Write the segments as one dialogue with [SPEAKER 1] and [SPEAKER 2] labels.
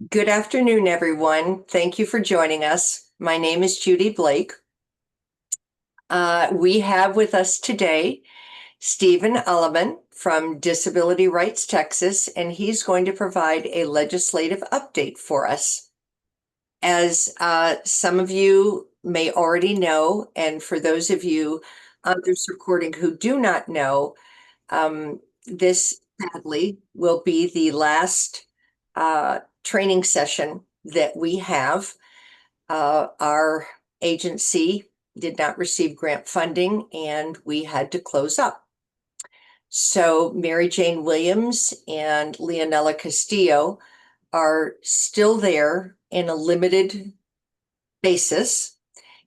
[SPEAKER 1] Good afternoon, everyone. Thank you for joining us. My name is Judy Blake. We have with us today Stephen Aleman from Disability Rights Texas, and he's going to provide a legislative update for us. As some of you may already know, and for those of you on this recording who do not know, this sadly will be the last training session that we have. Our agency did not receive grant funding and we had to close up. So Mary Jane Williams and Leonela Castillo are still there in a limited basis.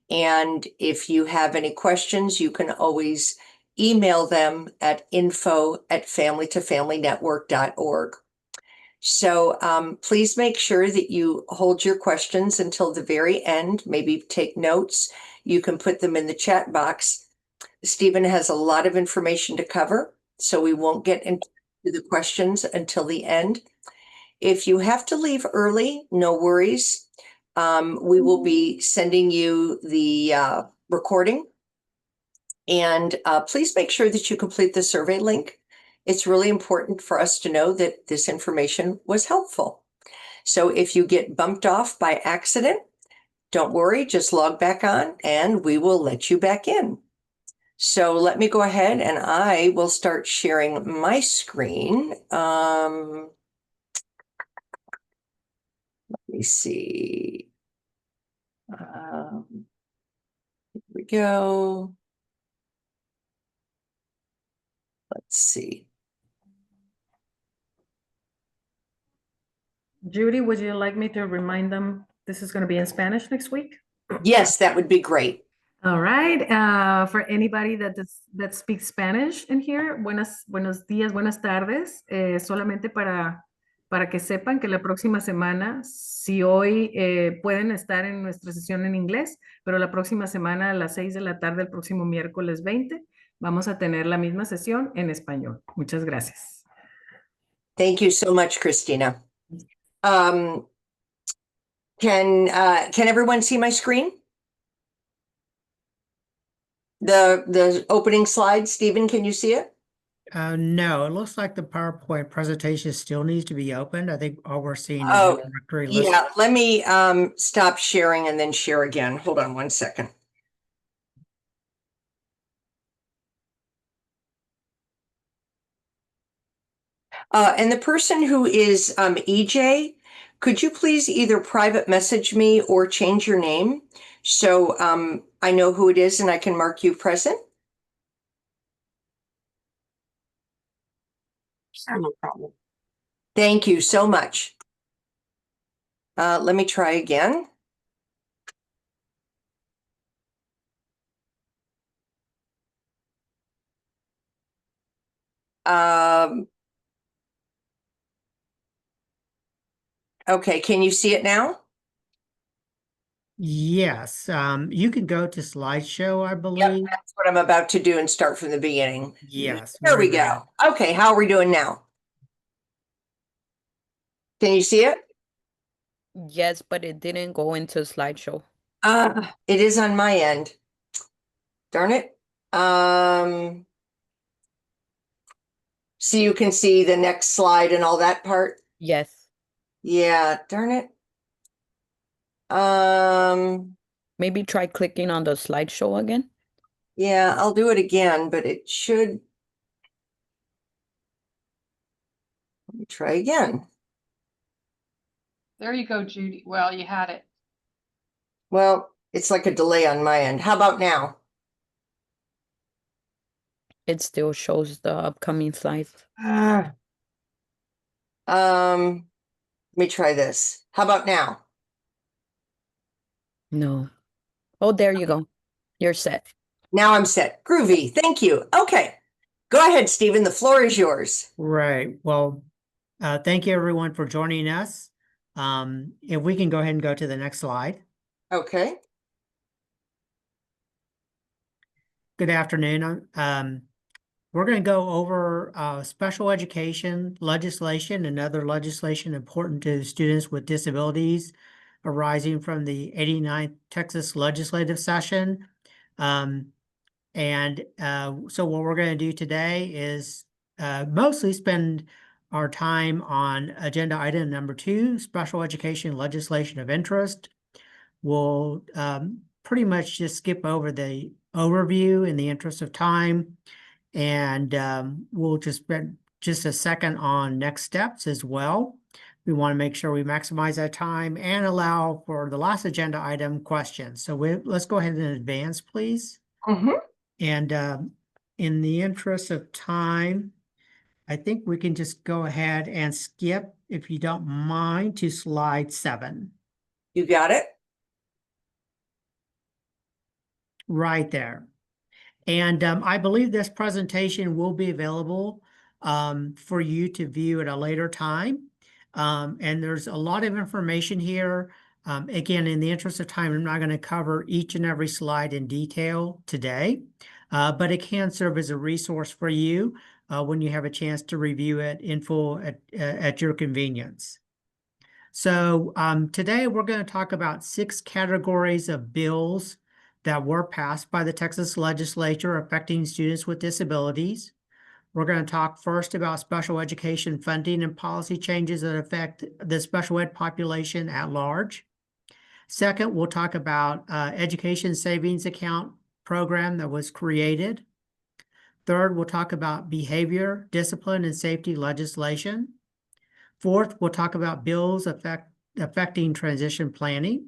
[SPEAKER 1] And if you have any questions, you can always email them at info@familytofamilynetwork.org. So please make sure that you hold your questions until the very end. Maybe take notes. You can put them in the chat box. Stephen has a lot of information to cover, so we won't get into the questions until the end. If you have to leave early, no worries. We will be sending you the recording. And please make sure that you complete the survey link. It's really important for us to know that this information was helpful. So if you get bumped off by accident, don't worry, just log back on and we will let you back in. So let me go ahead and I will start sharing my screen. Let me see. Here we go. Let's see.
[SPEAKER 2] Judy, would you like me to remind them this is going to be in Spanish next week?
[SPEAKER 1] Yes, that would be great.
[SPEAKER 2] All right. For anybody that speaks Spanish in here, buenos días, buenas tardes. Solamente para que sepan que la próxima semana, si hoy pueden estar en nuestra sesión en inglés, pero la próxima semana a las 6 de la tarde, el próximo miércoles 20, vamos a tener la misma sesión en español. Muchas gracias.
[SPEAKER 1] Thank you so much, Christina. Can everyone see my screen? The opening slide, Stephen, can you see it?
[SPEAKER 3] No, it looks like the PowerPoint presentation still needs to be opened. I think all we're seeing is
[SPEAKER 1] Oh,
[SPEAKER 3] the directory list.
[SPEAKER 1] yeah, let me stop sharing and then share again. Hold on one second. And the person who is EJ, could you please either private message me or change your name so I know who it is and I can mark you present? No problem. Thank you so much. Let me try again. Okay, can you see it now?
[SPEAKER 3] Yes, you can go to slideshow, I
[SPEAKER 1] Yep,
[SPEAKER 3] believe.
[SPEAKER 1] that's what I'm about to do and start from the beginning.
[SPEAKER 3] Yes.
[SPEAKER 1] There we
[SPEAKER 3] very
[SPEAKER 1] go. Okay, how are we doing now? Can you see it?
[SPEAKER 4] Yes, but it didn't go into slideshow.
[SPEAKER 1] It is on my end. Darn it. So you can see the next slide and all that part?
[SPEAKER 4] Yes.
[SPEAKER 1] Yeah, darn it.
[SPEAKER 4] Maybe try clicking on the slideshow again.
[SPEAKER 1] Yeah, I'll do it again, but it should. Let me try again.
[SPEAKER 5] There you go, Judy. Well, you had it.
[SPEAKER 1] Well, it's like a delay on my end. How about now?
[SPEAKER 4] It still shows the upcoming slides.
[SPEAKER 1] Let me try this. How about now?
[SPEAKER 4] No. Oh, there you go. You're set.
[SPEAKER 1] Now I'm set. Groovy. Thank you. Okay. Go ahead, Stephen. The floor is yours.
[SPEAKER 3] Right. Well, thank you everyone for joining us. If we can go ahead and go to the next slide.
[SPEAKER 1] Okay.
[SPEAKER 3] Good afternoon. We're going to go over special education legislation and other legislation important to students with disabilities arising from the 89th Texas legislative session. So what we're going to do today is mostly spend our time on agenda item number 2, special education legislation of interest. We'll pretty much just skip over the overview in the interest of time. And we'll just spend just a second on next steps as well. We want to make sure we maximize that time and allow for the last agenda item, questions. So let's go ahead and advance, please.
[SPEAKER 1] Mhm.
[SPEAKER 3] And in the interest of time, I think we can just go ahead and skip, if you don't mind, to slide 7.
[SPEAKER 1] You got it?
[SPEAKER 3] Right there. And I believe this presentation will be available for you to view at a later time. And there's a lot of information here. Again, in the interest of time, I'm not going to cover each and every slide in detail today, but it can serve as a resource for you when you have a chance to review it in full at your convenience. So today we're going to talk about 6 categories of bills that were passed by the Texas legislature affecting students with disabilities. We're going to talk first about special education funding and policy changes that affect the special ed population at large. Second, we'll talk about education savings account program that was created. Third, we'll talk about behavior, discipline, and safety legislation. Fourth, we'll talk about bills affecting transition planning.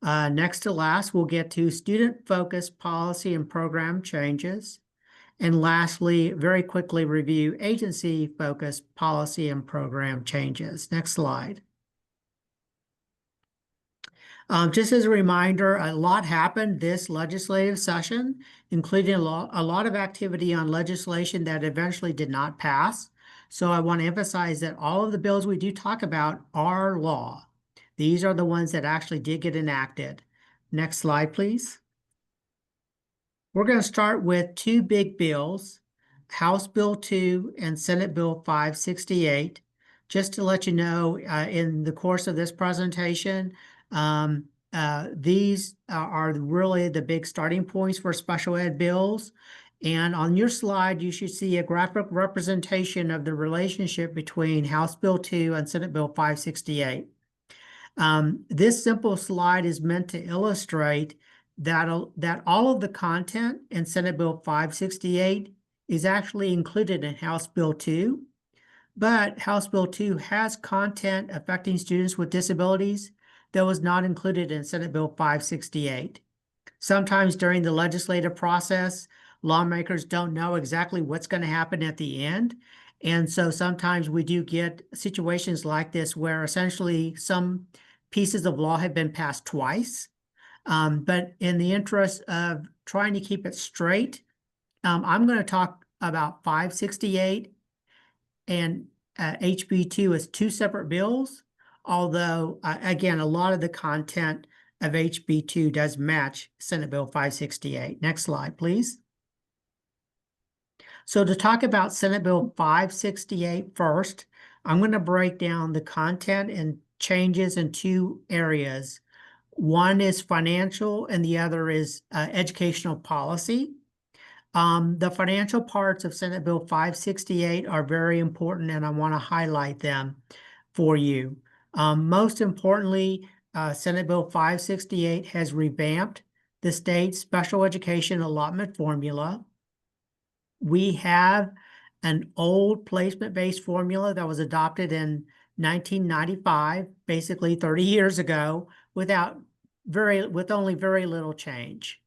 [SPEAKER 3] Next to last, we'll get to student-focused policy and program changes. And lastly, very quickly review agency-focused policy and program changes. Next slide. Just as a reminder, a lot happened this legislative session, including a lot of activity on legislation that eventually did not pass. So I want to emphasize that all of the bills we do talk about are law. These are the ones that actually did get enacted. Next slide, please. We're going to start with 2 big bills, House Bill 2 and Senate Bill 568. Just to let you know, in the course of this presentation, these are really the big starting points for special ed bills. And on your slide, you should see a graphic representation of the relationship between House Bill 2 and Senate Bill 568. This simple slide is meant to illustrate that all of the content in Senate Bill 568 is actually included in House Bill 2, but House Bill 2 has content affecting students with disabilities that was not included in Senate Bill 568. Sometimes during the legislative process, lawmakers don't know exactly what's going to happen at the end. And so sometimes we do get situations like this where essentially some pieces of law have been passed twice. But in the interest of trying to keep it straight, I'm going to talk about 568 and HB2 as 2 separate bills, although, again, a lot of the content of HB2 does match Senate Bill 568. Next slide, please. So to talk about Senate Bill 568 first, I'm going to break down the content and changes in 2 areas. One is financial and the other is educational policy. The financial parts of Senate Bill 568 are very important, and I want to highlight them for you. Most importantly, Senate Bill 568 has revamped the state's special education allotment formula. We have an old placement-based formula that was adopted in 1995, basically 30 years ago, with only very little change.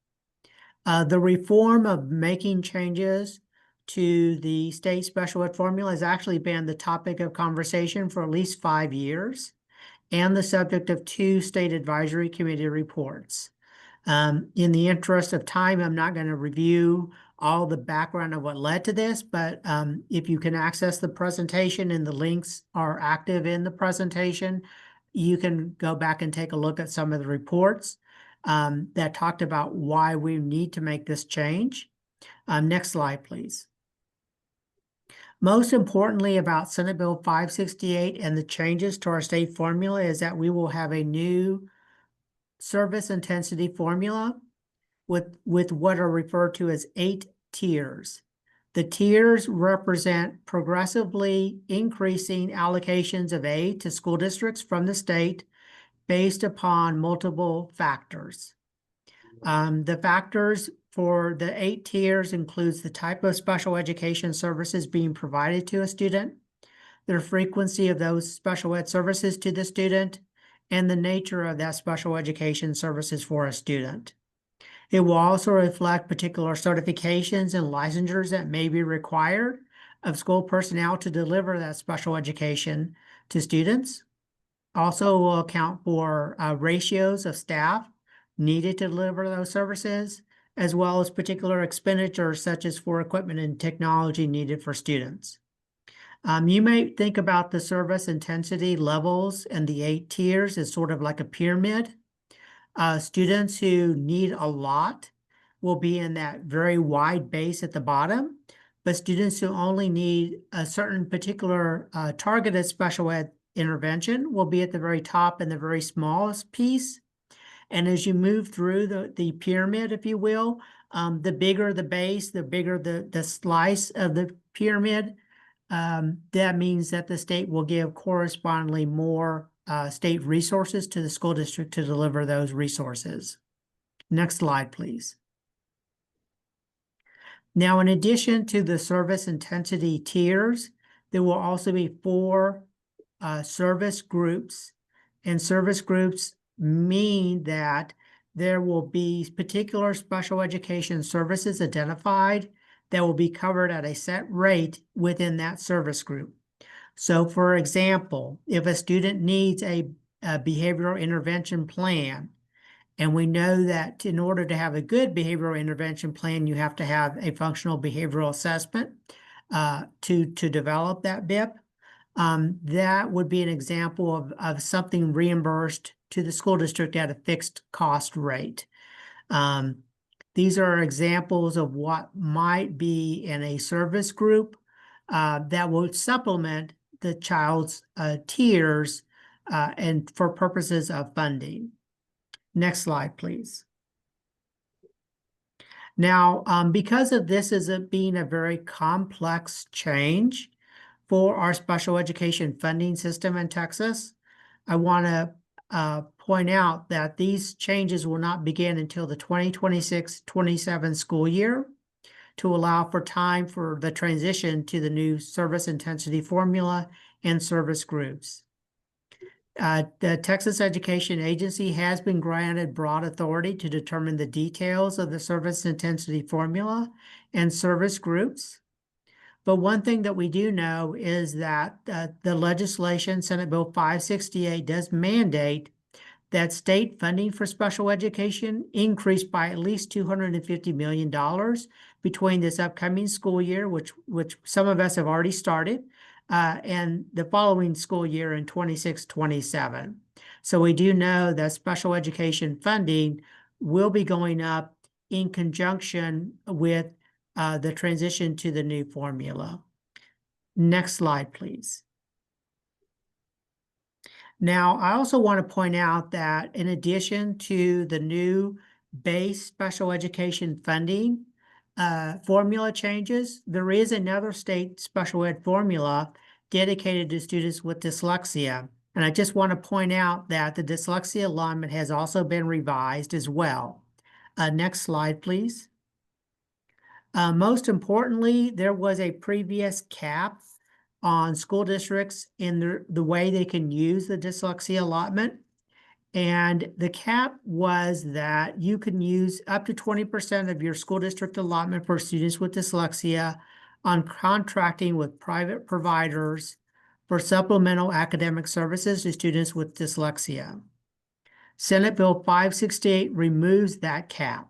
[SPEAKER 3] The reform of making changes to the state special ed formula has actually been the topic of conversation for at least 5 years and the subject of 2 state advisory committee reports. In the interest of time, I'm not going to review all the background of what led to this, but if you can access the presentation and the links are active in the presentation, you can go back and take a look at some of the reports that talked about why we need to make this change. Next slide, please. Most importantly about Senate Bill 568 and the changes to our state formula is that we will have a new service intensity formula with what are referred to as 8 tiers. The tiers represent progressively increasing allocations of aid to school districts from the state based upon multiple factors. The factors for the 8 tiers includes the type of special education services being provided to a student, the frequency of those special ed services to the student, and the nature of that special education services for a student. It will also reflect particular certifications and licensures that may be required of school personnel to deliver that special education to students. Also will account for ratios of staff needed to deliver those services, as well as particular expenditures such as for equipment and technology needed for students. You may think about the service intensity levels and the 8 tiers as sort of like a pyramid. Students who need a lot will be in that very wide base at the bottom, but students who only need a certain particular targeted special ed intervention will be at the very top and the very smallest piece. And as you move through the pyramid, if you will, the bigger the base, the bigger the slice of the pyramid, that means that the state will give correspondingly more state resources to the school district to deliver those resources. Next slide, please. Now, in addition to the service intensity tiers, there will also be 4 service groups. And service groups mean that there will be particular special education services identified that will be covered at a set rate within that service group. So, for example, if a student needs a behavioral intervention plan, and we know that in order to have a good behavioral intervention plan, you have to have a functional behavioral assessment to develop that BIP, that would be an example of something reimbursed to the school district at a fixed cost rate. These are examples of what might be in a service group that will supplement the child's tiers and for purposes of funding. Next slide, please. Now, because of this as it being a very complex change for our special education funding system in Texas, I want to point out that these changes will not begin until the 2026-27 school year to allow for time for the transition to the new service intensity formula and service groups. The Texas Education Agency has been granted broad authority to determine the details of the service intensity formula and service groups. But one thing that we do know is that the legislation, Senate Bill 568, does mandate that state funding for special education increase by at least $250 million between this upcoming school year, which some of us have already started, and the following school year in 26-27. So we do know that special education funding will be going up in conjunction with the transition to the new formula. Next slide, please. Now, I also want to point out that in addition to the new base special education funding formula changes, there is another state special ed formula dedicated to students with dyslexia. And I just want to point out that the dyslexia alignment has also been revised as well. Next slide, please. Most importantly, there was a previous cap on school districts in the way they can use the dyslexia allotment. And the cap was that you can use up to 20% of your school district allotment for students with dyslexia on contracting with private providers for supplemental academic services to students with dyslexia. Senate Bill 568 removes that cap.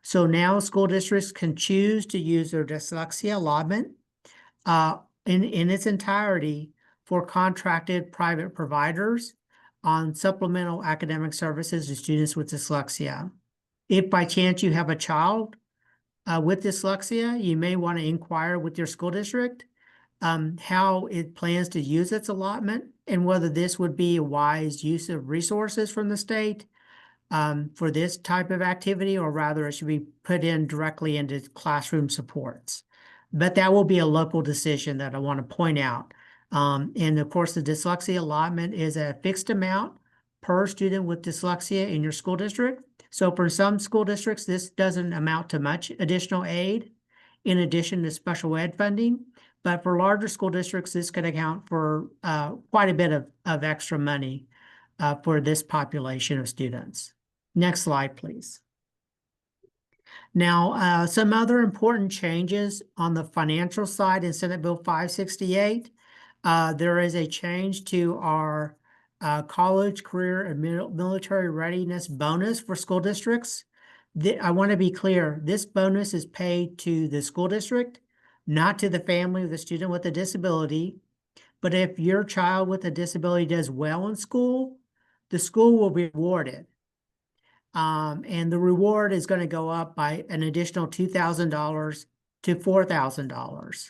[SPEAKER 3] So now school districts can choose to use their dyslexia allotment in its entirety for contracted private providers on supplemental academic services to students with dyslexia. If by chance you have a child with dyslexia, you may want to inquire with your school district how it plans to use its allotment and whether this would be a wise use of resources from the state for this type of activity, or rather it should be put in directly into classroom supports. But that will be a local decision that I want to point out. And of course, the dyslexia allotment is a fixed amount per student with dyslexia in your school district. So for some school districts, this doesn't amount to much additional aid in addition to special ed funding. But for larger school districts, this could account for quite a bit of extra money for this population of students. Next slide, please. Now, some other important changes on the financial side in Senate Bill 568. There is a change to our college, career, and military readiness bonus for school districts. I want to be clear, this bonus is paid to the school district, not to the family of the student with a disability. But if your child with a disability does well in school, the school will be rewarded. And the reward is going to go up by an additional $2,000 to $4,000.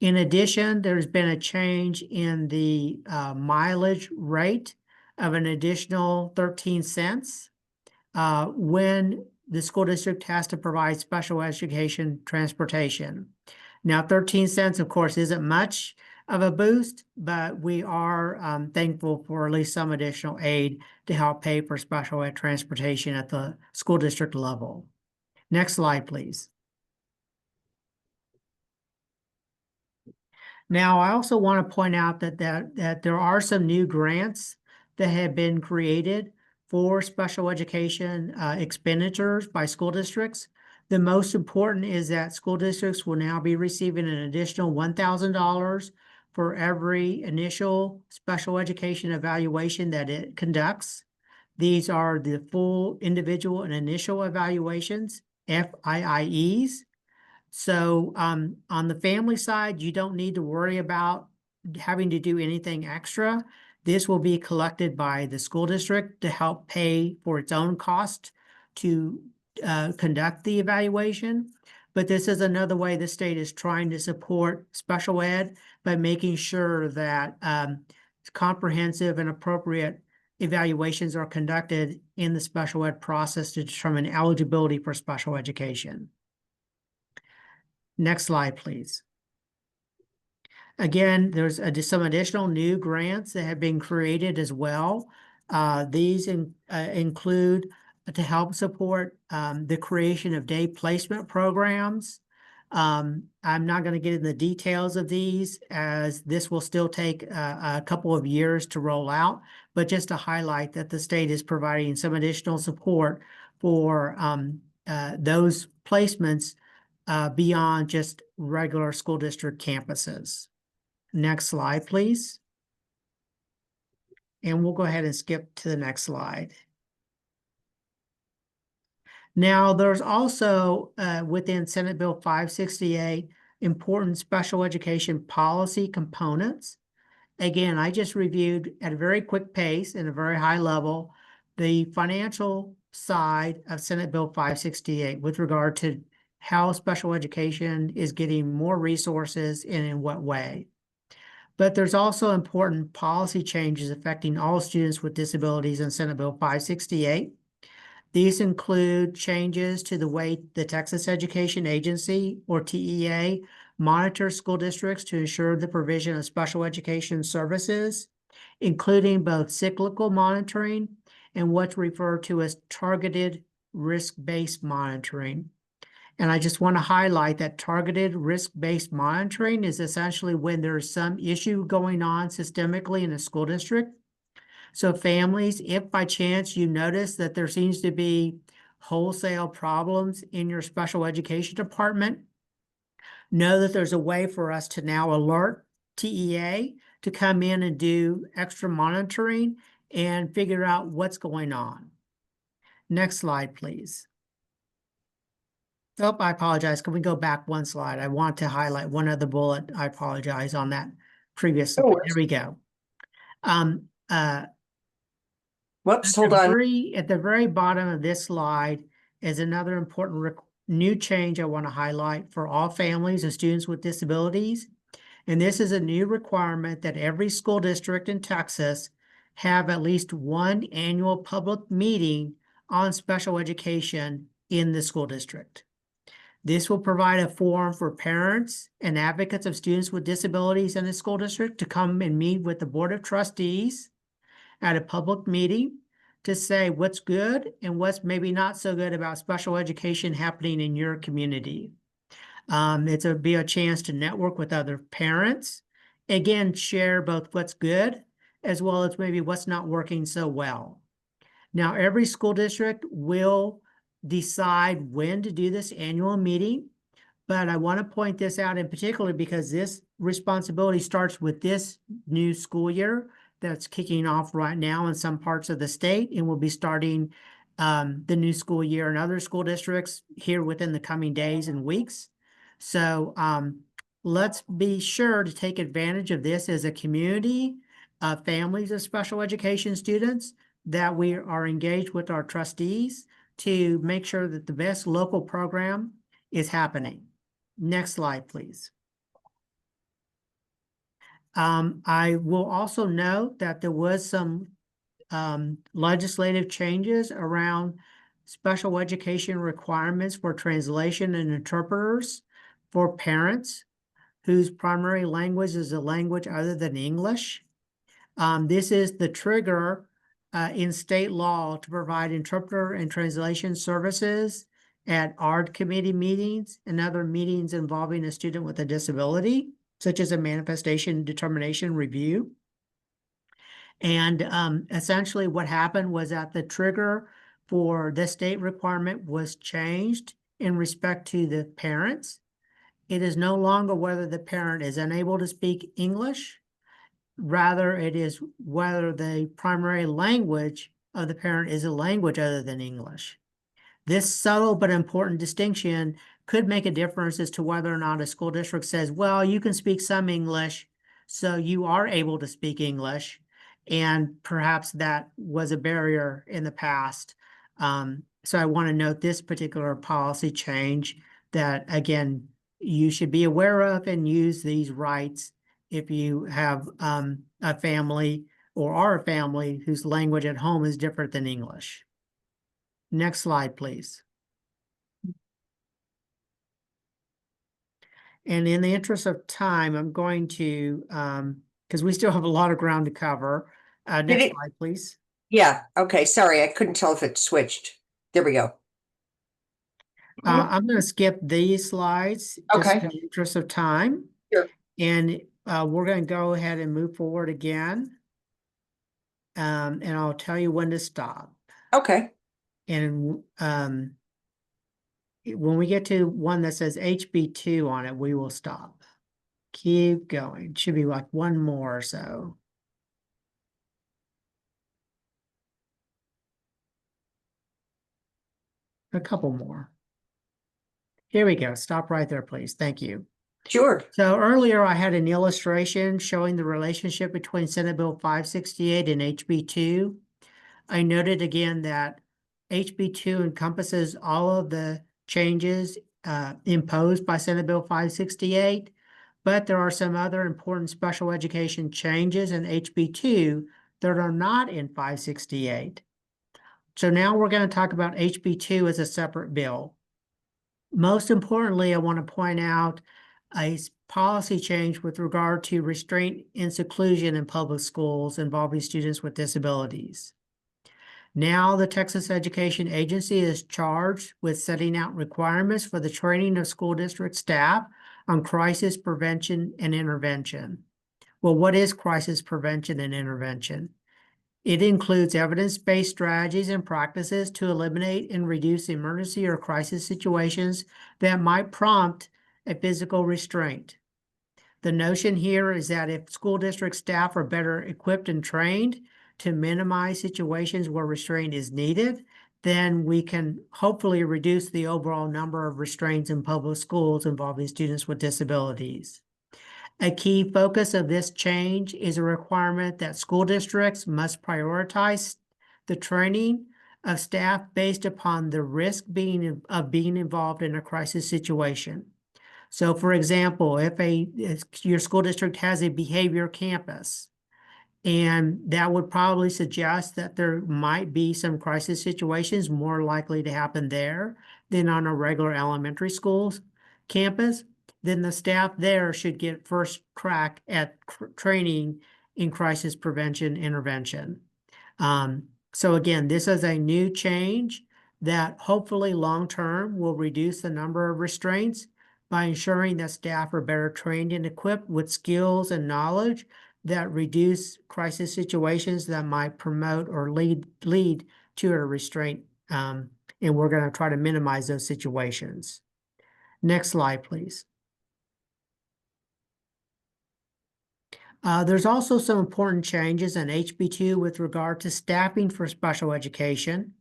[SPEAKER 3] In addition, there's been a change in the mileage rate of an additional 13 cents when the school district has to provide special education transportation. Now, 13 cents, of course, isn't much of a boost, but we are thankful for at least some additional aid to help pay for special ed transportation at the school district level. Next slide, please. Now, I also want to point out that there are some new grants that have been created for special education expenditures by school districts. The most important is that school districts will now be receiving an additional $1,000 for every initial special education evaluation that it conducts. These are the full individual and initial evaluations, FIIEs. So on the family side, you don't need to worry about having to do anything extra. This will be collected by the school district to help pay for its own cost to conduct the evaluation. But this is another way the state is trying to support special ed by making sure that comprehensive and appropriate evaluations are conducted in the special ed process to determine eligibility for special education. Next slide, please. Again, there's some additional new grants that have been created as well. These include to help support the creation of day placement programs. I'm not going to get into the details of these, as this will still take a couple of years to roll out, but just to highlight that the state is providing some additional support for those placements beyond just regular school district campuses. Next slide, please. And we'll go ahead and skip to the next slide. Now, there's also within Senate Bill 568 important special education policy components. Again, I just reviewed at a very quick pace and a very high level the financial side of Senate Bill 568 with regard to how special education is getting more resources and in what way. But there's also important policy changes affecting all students with disabilities in Senate Bill 568. These include changes to the way the Texas Education Agency, or TEA, monitors school districts to ensure the provision of special education services, including both cyclical monitoring and what's referred to as targeted risk-based monitoring. And I just want to highlight that targeted risk-based monitoring is essentially when there's some issue going on systemically in a school district. So families, if by chance you notice that there seems to be wholesale problems in your special education department, know that there's a way for us to now alert TEA to come in and do extra monitoring and figure out what's going on. Next slide, please. Oh, I apologize. Can we go back one slide? I want to highlight one other bullet. I apologize on that previous slide. Here we go.
[SPEAKER 1] Whoops, hold on.
[SPEAKER 3] At the very bottom of this slide is another important new change I want to highlight for all families and students with disabilities. And this is a new requirement that every school district in Texas have at least one annual public meeting on special education in the school district. This will provide a forum for parents and advocates of students with disabilities in the school district to come and meet with the Board of Trustees at a public meeting to say what's good and what's maybe not so good about special education happening in your community. It'll be a chance to network with other parents, again, share both what's good as well as maybe what's not working so well. Now, every school district will decide when to do this annual meeting, but I want to point this out in particular because this responsibility starts with this new school year that's kicking off right now in some parts of the state and will be starting the new school year in other school districts here within the coming days and weeks. So let's be sure to take advantage of this as a community of families of special education students, that we are engaged with our trustees to make sure that the best local program is happening. Next slide, please. I will also note that there was some legislative changes around special education requirements for translation and interpreters for parents whose primary language is a language other than English. This is the trigger in state law to provide interpreter and translation services at ARD committee meetings and other meetings involving a student with a disability, such as a manifestation determination review. And essentially what happened was that the trigger for this state requirement was changed in respect to the parents. It is no longer whether the parent is unable to speak English. Rather, it is whether the primary language of the parent is a language other than English. This subtle but important distinction could make a difference as to whether or not a school district says, well, you can speak some English, so you are able to speak English. And perhaps that was a barrier in the past. So I want to note this particular policy change that, again, you should be aware of and use these rights if you have a family or are a family whose language at home is different than English. Next slide, please. And in the interest of time, I'm going to, because we still have a lot of ground to cover. Next slide, please.
[SPEAKER 1] Yeah, okay, sorry, I couldn't tell if it switched. There we go.
[SPEAKER 3] I'm going to skip these slides just
[SPEAKER 1] Okay.
[SPEAKER 3] in the interest of time.
[SPEAKER 1] Sure.
[SPEAKER 3] And we're going to go ahead and move forward again. And I'll tell you when to stop.
[SPEAKER 1] Okay.
[SPEAKER 3] And when we get to one that says HB2 on it, we will stop. Keep going. Should be like one more or so. A couple more. Here we go. Stop right there, please. Thank you.
[SPEAKER 1] Sure.
[SPEAKER 3] So earlier I had an illustration showing the relationship between Senate Bill 568 and HB2. I noted again that HB2 encompasses all of the changes imposed by Senate Bill 568, but there are some other important special education changes in HB2 that are not in 568. So now we're going to talk about HB2 as a separate bill. Most importantly, I want to point out a policy change with regard to restraint and seclusion in public schools involving students with disabilities. Now, the Texas Education Agency is charged with setting out requirements for the training of school district staff on crisis prevention and intervention. Well, what is crisis prevention and intervention? It includes evidence-based strategies and practices to eliminate and reduce emergency or crisis situations that might prompt a physical restraint. The notion here is that if school district staff are better equipped and trained to minimize situations where restraint is needed, then we can hopefully reduce the overall number of restraints in public schools involving students with disabilities. A key focus of this change is a requirement that school districts must prioritize the training of staff based upon the risk of being involved in a crisis situation. So for example, if your school district has a behavior campus, and that would probably suggest that there might be some crisis situations more likely to happen there than on a regular elementary school's campus, then the staff there should get first crack at training in crisis prevention intervention. So again, this is a new change that hopefully long-term will reduce the number of restraints by ensuring that staff are better trained and equipped with skills and knowledge that reduce crisis situations that might promote or lead to a restraint. And we're going to try to minimize those situations. Next slide, please. There's also some important changes in HB2 with regard to staffing for special education.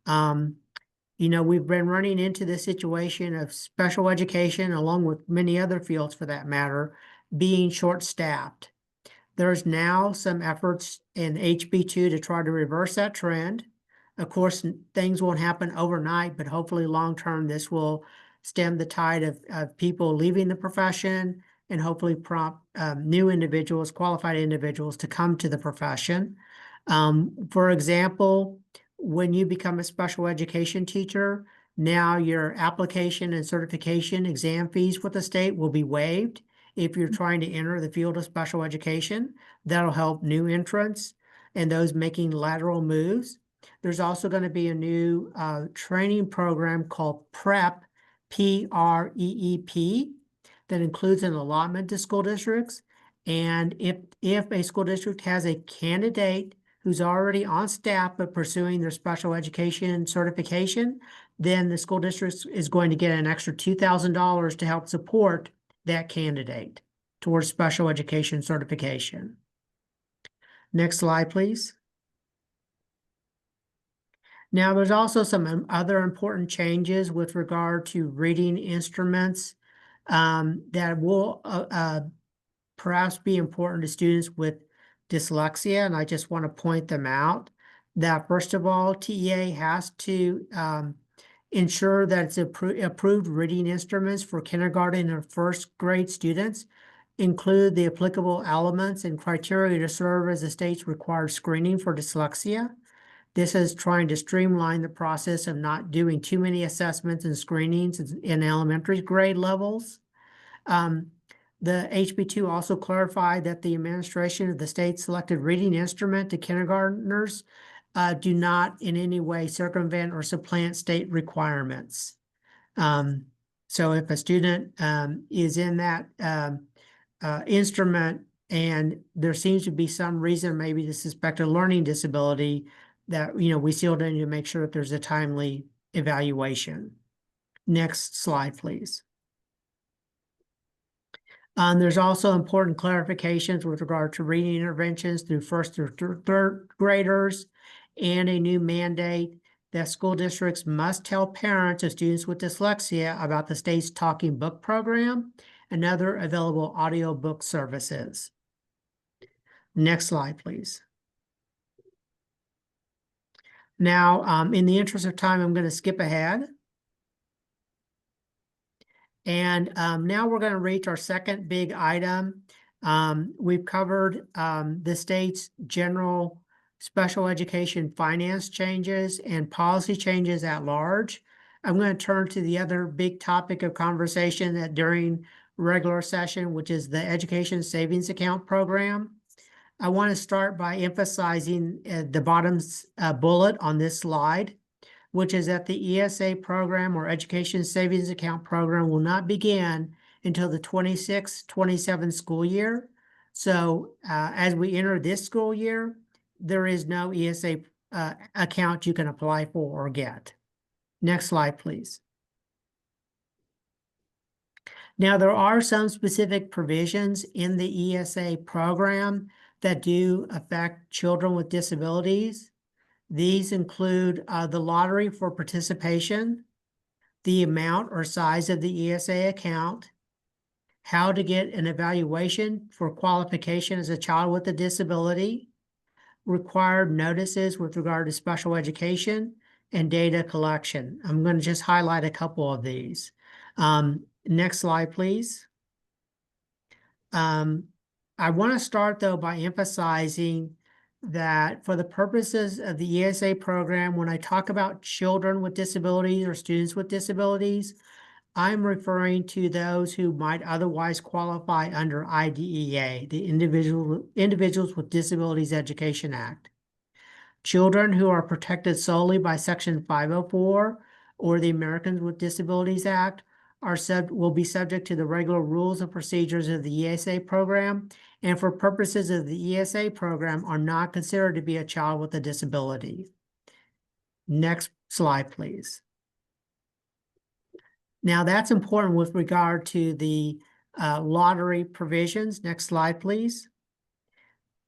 [SPEAKER 3] You know, we've been running into the situation of special education, along with many other fields for that matter, being short-staffed. There's now some efforts in HB2 to try to reverse that trend. Of course, things won't happen overnight, but hopefully long-term, this will stem the tide of people leaving the profession and hopefully prompt new individuals, qualified individuals to come to the profession. For example, when you become a special education teacher, now your application and certification exam fees with the state will be waived. If you're trying to enter the field of special education, that'll help new entrants and those making lateral moves. There's also going to be a new training program called PREP, P-R-E-E-P, that includes an allotment to school districts. And if a school district has a candidate who's already on staff but pursuing their special education certification, then the school district is going to get an extra $2,000 to help support that candidate towards special education certification. Next slide, please. Now, there's also some other important changes with regard to reading instruments that will perhaps be important to students with dyslexia, and I just want to point them out. That first of all, TEA has to ensure that it's approved reading instruments for kindergarten and first grade students include the applicable elements and criteria to serve as the state's required screening for dyslexia. This is trying to streamline the process of not doing too many assessments and screenings in elementary grade levels. The HB2 also clarified that the administration of the state selected reading instrument to kindergartners do not in any way circumvent or supplant state requirements. So if a student is in that instrument and there seems to be some reason maybe to suspect a learning disability, that, you know, we still need to make sure that there's a timely evaluation. Next slide, please. There's also important clarifications with regard to reading interventions through first through third graders, and a new mandate that school districts must tell parents of students with dyslexia about the state's talking book program and other available audiobook services. Next slide, please. Now, in the interest of time, I'm going to skip ahead. And now we're going to reach our second big item. We've covered the state's general special education finance changes and policy changes at large. I'm going to turn to the other big topic of conversation that during regular session, which is the Education Savings Account Program. I want to start by emphasizing the bottom bullet on this slide, which is that the ESA program or Education Savings Account Program will not begin until the 26-27 school year. So as we enter this school year, there is no ESA account you can apply for or get. Next slide, please. Now, there are some specific provisions in the ESA program that do affect children with disabilities. These include the lottery for participation, the amount or size of the ESA account, how to get an evaluation for qualification as a child with a disability, required notices with regard to special education, and data collection. I'm going to just highlight a couple of these. Next slide, please. I want to start though by emphasizing that for the purposes of the ESA program, when I talk about children with disabilities or students with disabilities, I'm referring to those who might otherwise qualify under IDEA, the Individuals with Disabilities Education Act. Children who are protected solely by Section 504 or the Americans with Disabilities Act will be subject to the regular rules and procedures of the ESA program, and for purposes of the ESA program are not considered to be a child with a disability. Next slide, please. Now that's important with regard to the lottery provisions. Next slide, please.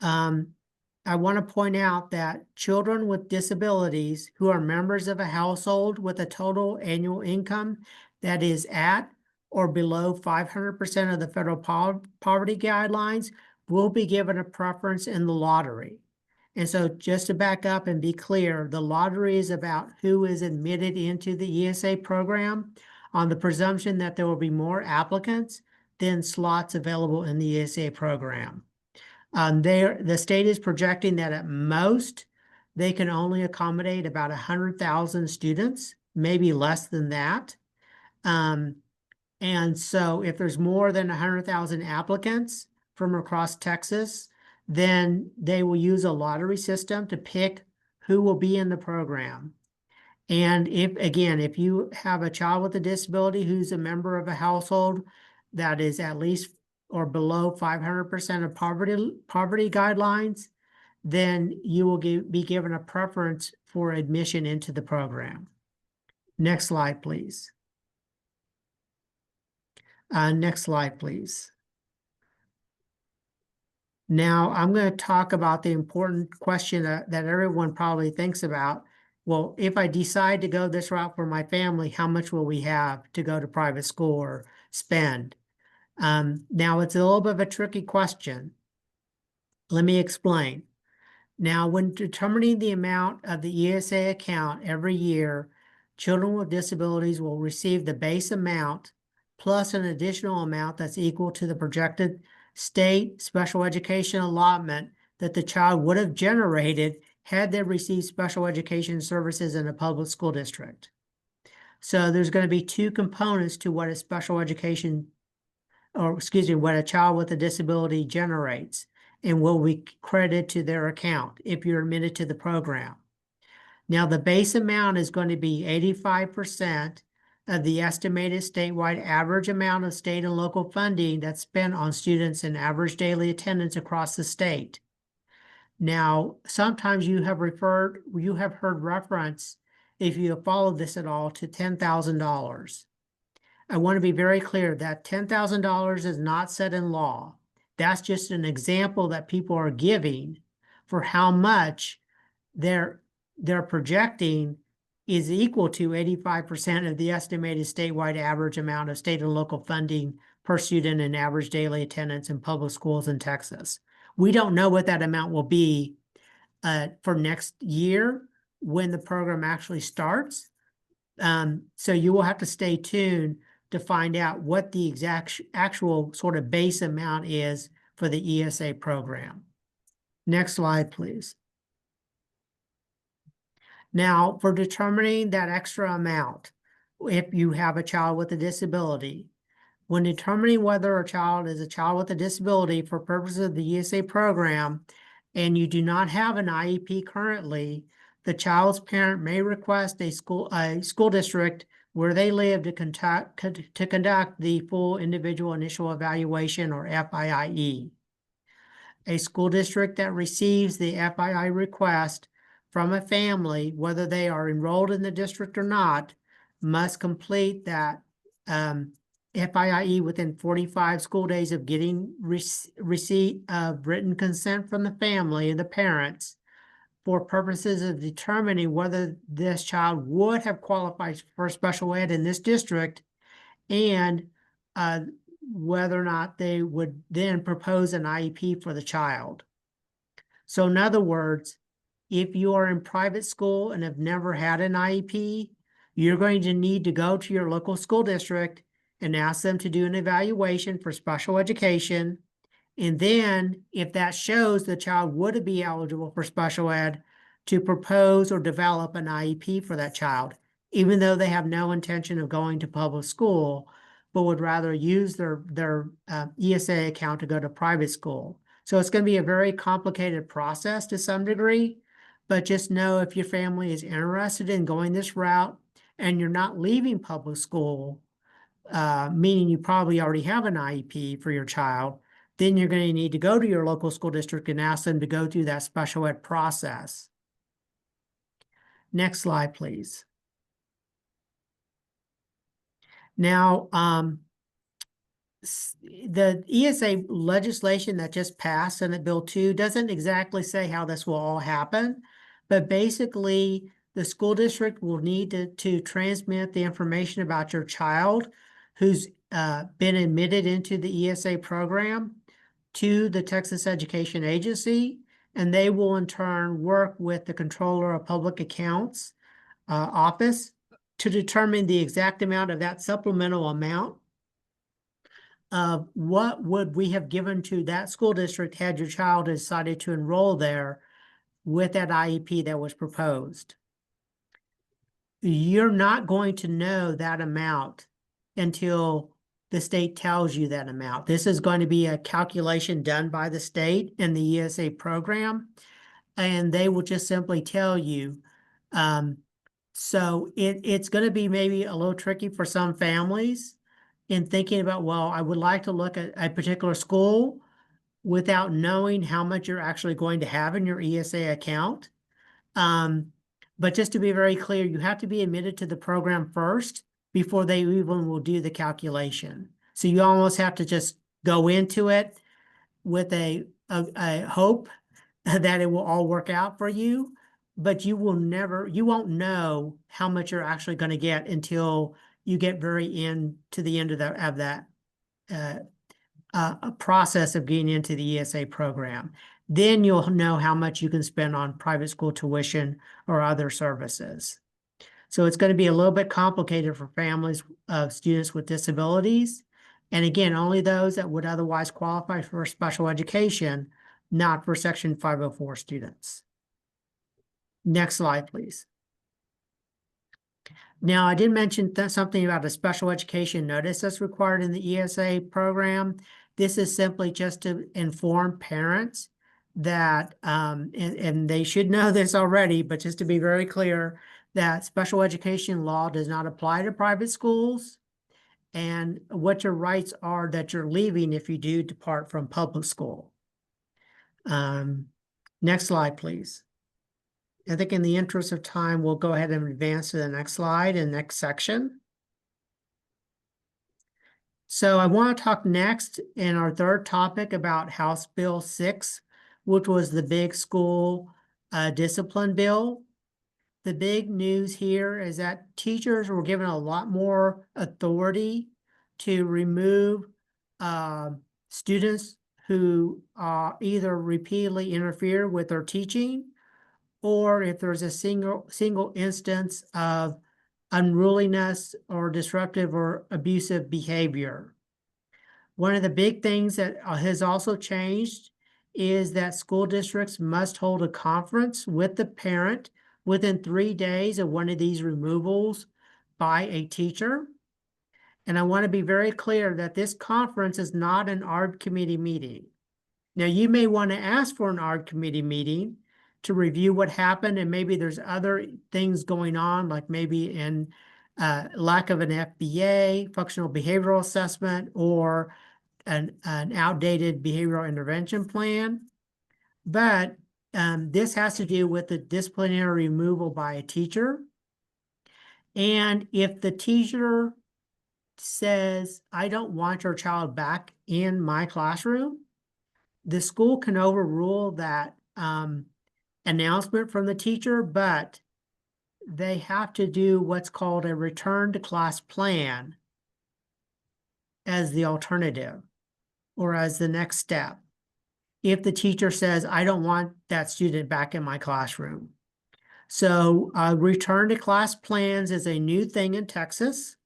[SPEAKER 3] I want to point out that children with disabilities who are members of a household with a total annual income that is at or below 500% of the federal poverty guidelines will be given a preference in the lottery. And so just to back up and be clear, the lottery is about who is admitted into the ESA program on the presumption that there will be more applicants than slots available in the ESA program. The state is projecting that at most, they can only accommodate about 100,000 students, maybe less than that. And so if there's more than 100,000 applicants from across Texas, then they will use a lottery system to pick who will be in the program. And if you have a child with a disability who's a member of a household that is at least or below 500% of poverty guidelines, then you will be given a preference for admission into the program. Next slide, please. Next slide, please. Now, I'm going to talk about the important question that everyone probably thinks about. Well, if I decide to go this route for my family, how much will we have to go to private school or spend? Now, it's a little bit of a tricky question. Let me explain. Now, when determining the amount of the ESA account every year, children with disabilities will receive the base amount plus an additional amount that's equal to the projected state special education allotment that the child would have generated had they received special education services in a public school district. So there's going to be two components to what a special education, or excuse me, what a child with a disability generates and will be credited to their account if you're admitted to the program. Now, the base amount is going to be 85% of the estimated statewide average amount of state and local funding that's spent on students in average daily attendance across the state. Now, sometimes you have heard reference, if you have followed this at all, to $10,000. I want to be very clear that $10,000 is not set in law. That's just an example that people are giving for how much they're projecting is equal to 85% of the estimated statewide average amount of state and local funding per student in average daily attendance in public schools in Texas. We don't know what that amount will be for next year when the program actually starts. So you will have to stay tuned to find out what the actual sort of base amount is for the ESA program. Next slide, please. Now, for determining that extra amount, if you have a child with a disability, when determining whether a child is a child with a disability for purposes of the ESA program, and you do not have an IEP currently, the child's parent may request a school district where they live to conduct the full individual initial evaluation, or FIIE. A school district that receives the FII request from a family, whether they are enrolled in the district or not, must complete that FIIE within 45 school days of getting receipt of written consent from the family and the parents for purposes of determining whether this child would have qualified for special ed in this district, and whether or not they would then propose an IEP for the child. So in other words, if you are in private school and have never had an IEP, you're going to need to go to your local school district and ask them to do an evaluation for special education. And then if that shows the child would be eligible for special ed, to propose or develop an IEP for that child, even though they have no intention of going to public school, but would rather use their ESA account to go to private school. So it's going to be a very complicated process to some degree, but just know if your family is interested in going this route and you're not leaving public school, meaning you probably already have an IEP for your child, then you're going to need to go to your local school district and ask them to go through that special ed process. Next slide, please. Now, the ESA legislation that just passed, Senate Bill 2, doesn't exactly say how this will all happen, but basically the school district will need to transmit the information about your child who's been admitted into the ESA program to the Texas Education Agency, and they will in turn work with the Controller of Public Accounts office to determine the exact amount of that supplemental amount of what would we have given to that school district had your child decided to enroll there with that IEP that was proposed. You're not going to know that amount until the state tells you that amount. This is going to be a calculation done by the state in the ESA program, and they will just simply tell you. So it's going to be maybe a little tricky for some families in thinking about, well, I would like to look at a particular school without knowing how much you're actually going to have in your ESA account. But just to be very clear, you have to be admitted to the program first before they even will do the calculation. So you almost have to just go into it with a hope that it will all work out for you, but you won't know how much you're actually going to get until you get to the end of that process of getting into the ESA program. Then you'll know how much you can spend on private school tuition or other services. So it's going to be a little bit complicated for families of students with disabilities. And again, only those that would otherwise qualify for special education, not for Section 504 students. Next slide, please. Now, I did mention something about a special education notice that's required in the ESA program. This is simply just to inform parents that, and they should know this already, but just to be very clear, that special education law does not apply to private schools, and what your rights are that you're leaving if you do depart from public school. Next slide, please. I think in the interest of time, we'll go ahead and advance to the next slide and next section. So I want to talk next in our third topic about House Bill 6, which was the big school discipline bill. The big news here is that teachers were given a lot more authority to remove students who either repeatedly interfere with their teaching, or if there's a single instance of unruliness or disruptive or abusive behavior. One of the big things that has also changed is that school districts must hold a conference with the parent within 3 days of one of these removals by a teacher. And I want to be very clear that this conference is not an ARD committee meeting. Now, you may want to ask for an ARD committee meeting to review what happened, and maybe there's other things going on, like maybe in lack of an FBA, functional behavioral assessment, or an outdated behavioral intervention plan. But this has to do with the disciplinary removal by a teacher. And if the teacher says, I don't want your child back in my classroom, the school can overrule that announcement from the teacher, but they have to do what's called a return to class plan as the alternative or as the next step. If the teacher says, I don't want that student back in my classroom. So return to class plans is a new thing in Texas.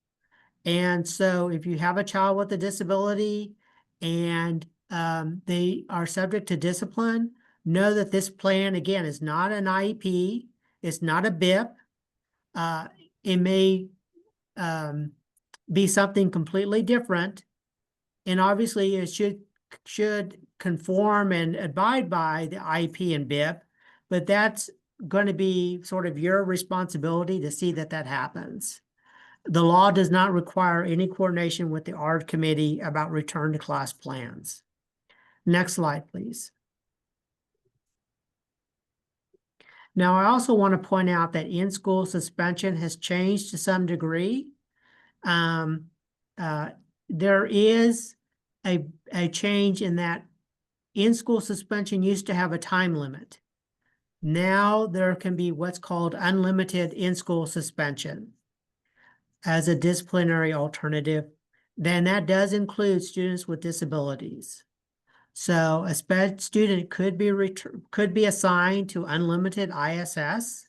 [SPEAKER 3] And so if you have a child with a disability and they are subject to discipline, know that this plan, again, is not an IEP. It's not a BIP. It may be something completely different. And obviously it should conform and abide by the IEP and BIP, but that's going to be sort of your responsibility to see that that happens. The law does not require any coordination with the ARD committee about return to class plans. Next slide, please. Now, I also want to point out that in-school suspension has changed to some degree. There is a change in that in-school suspension used to have a time limit. Now there can be what's called unlimited in-school suspension as a disciplinary alternative. Then that does include students with disabilities. So a student could be assigned to unlimited ISS.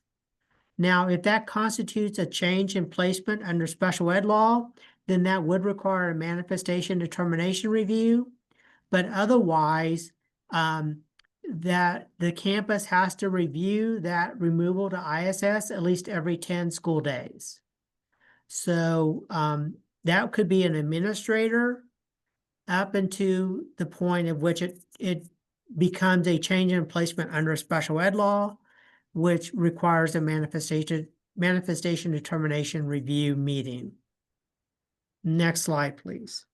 [SPEAKER 3] Now, if that constitutes a change in placement under special ed law, then that would require a manifestation determination review. But otherwise, that the campus has to review that removal to ISS at least every 10 school days. So that could be an administrator up into the point at which it becomes a change in placement under special ed law, which requires a manifestation determination review meeting. Next slide, please.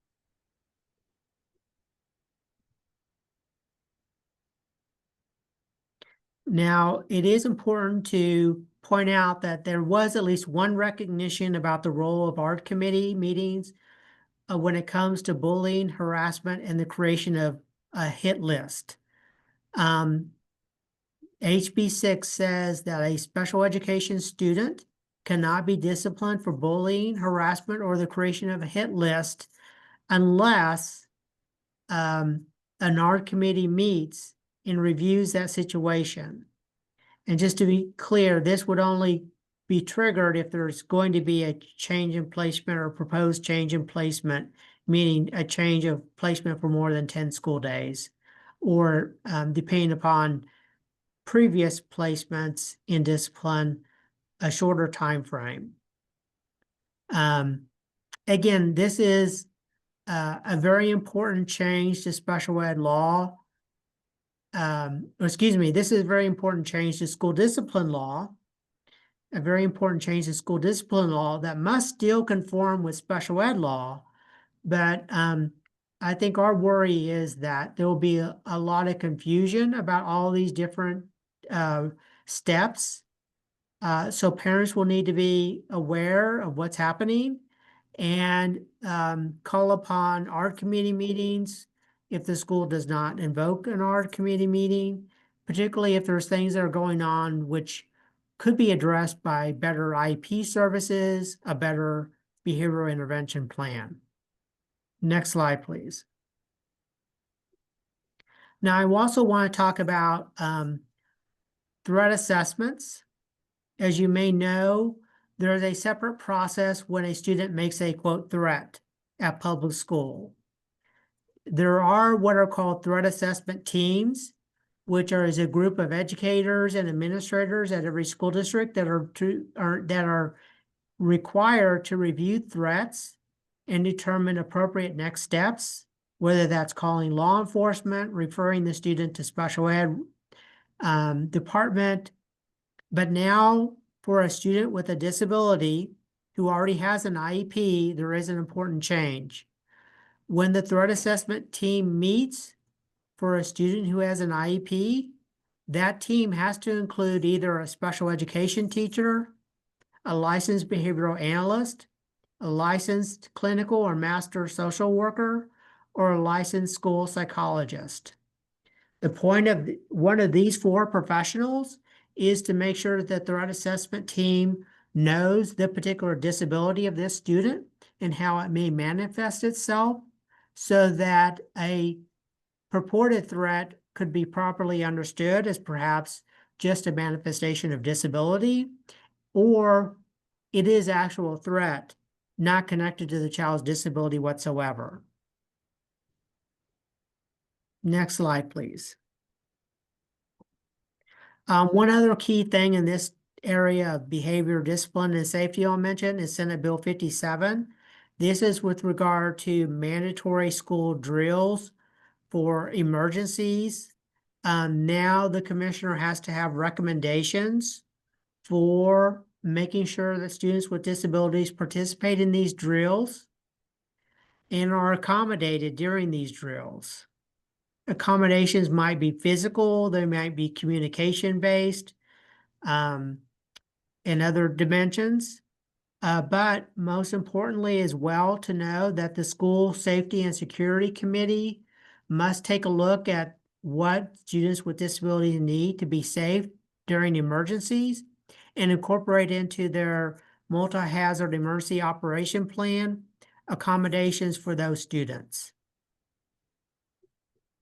[SPEAKER 3] Now, it is important to point out that there was at least one recognition about the role of ARD committee meetings when it comes to bullying, harassment, and the creation of a hit list. HB 6 says that a special education student cannot be disciplined for bullying, harassment, or the creation of a hit list unless an ARD committee meets and reviews that situation. And just to be clear, this would only be triggered if there's going to be a change in placement or proposed change in placement, meaning a change of placement for more than 10 school days, or depending upon previous placements in discipline, a shorter time frame. Again, this is a very important change to special ed law. This is a very important change to school discipline law, a very important change to school discipline law that must still conform with special ed law. But I think our worry is that there will be a lot of confusion about all these different steps. So parents will need to be aware of what's happening and call upon ARD committee meetings if the school does not invoke an ARD committee meeting, particularly if there's things that are going on which could be addressed by better IEP services, a better behavioral intervention plan. Next slide, please. Now, I also want to talk about threat assessments. As you may know, there is a separate process when a student makes a, quote, threat at public school. There are what are called threat assessment teams, which is a group of educators and administrators at every school district that are required to review threats and determine appropriate next steps, whether that's calling law enforcement, referring the student to special ed department. But now for a student with a disability who already has an IEP, there is an important change. When the threat assessment team meets for a student who has an IEP, that team has to include either a special education teacher, a licensed behavioral analyst, a licensed clinical or master social worker, or a licensed school psychologist. The point of one of these four professionals is to make sure that the threat assessment team knows the particular disability of this student and how it may manifest itself so that a purported threat could be properly understood as perhaps just a manifestation of disability, or it is actual threat not connected to the child's disability whatsoever. Next slide, please. One other key thing in this area of behavior, discipline, and safety I'll mention is Senate Bill 57. This is with regard to mandatory school drills for emergencies. Now the commissioner has to have recommendations for making sure that students with disabilities participate in these drills and are accommodated during these drills. Accommodations might be physical, they might be communication-based, and other dimensions. But most importantly as well to know that the School Safety and Security Committee must take a look at what students with disabilities need to be safe during emergencies and incorporate into their multi-hazard emergency operation plan accommodations for those students.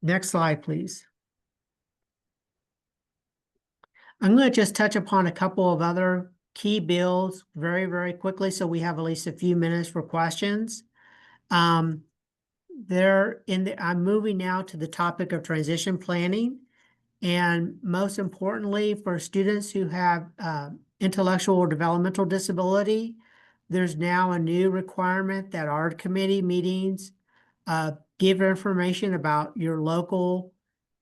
[SPEAKER 3] Next slide, please. I'm going to just touch upon a couple of other key bills very, very quickly so we have at least a few minutes for questions. I'm moving now to the topic of transition planning. And most importantly, for students who have intellectual or developmental disability, there's now a new requirement that our committee meetings give information about your local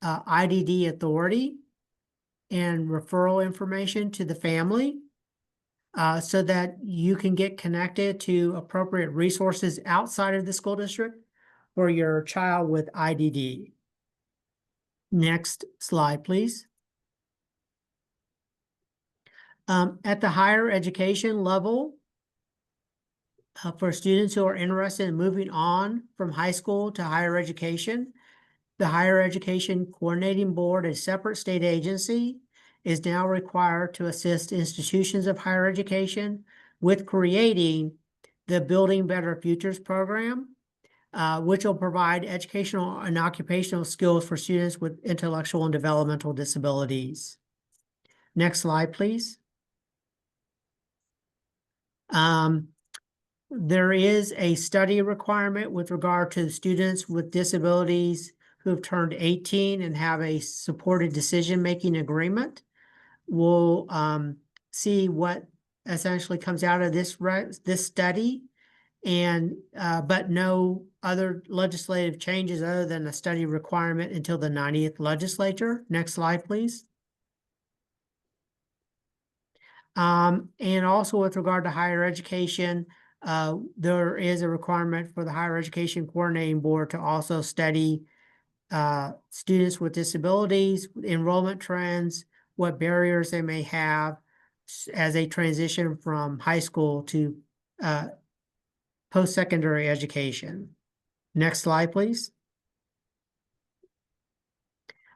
[SPEAKER 3] IDD authority and referral information to the family so that you can get connected to appropriate resources outside of the school district for your child with IDD. Next slide, please. At the higher education level, for students who are interested in moving on from high school to higher education, the Higher Education Coordinating Board, a separate state agency, is now required to assist institutions of higher education with creating the Building Better Futures program, which will provide educational and occupational skills for students with intellectual and developmental disabilities. Next slide, please. There is a study requirement with regard to students with disabilities who have turned 18 and have a supported decision-making agreement. We'll see what essentially comes out of this study, and but no other legislative changes other than a study requirement until the 90th legislature. Next slide, please. And also with regard to higher education, there is a requirement for the Higher Education Coordinating Board to also study students with disabilities, enrollment trends, what barriers they may have as they transition from high school to post-secondary education. Next slide, please.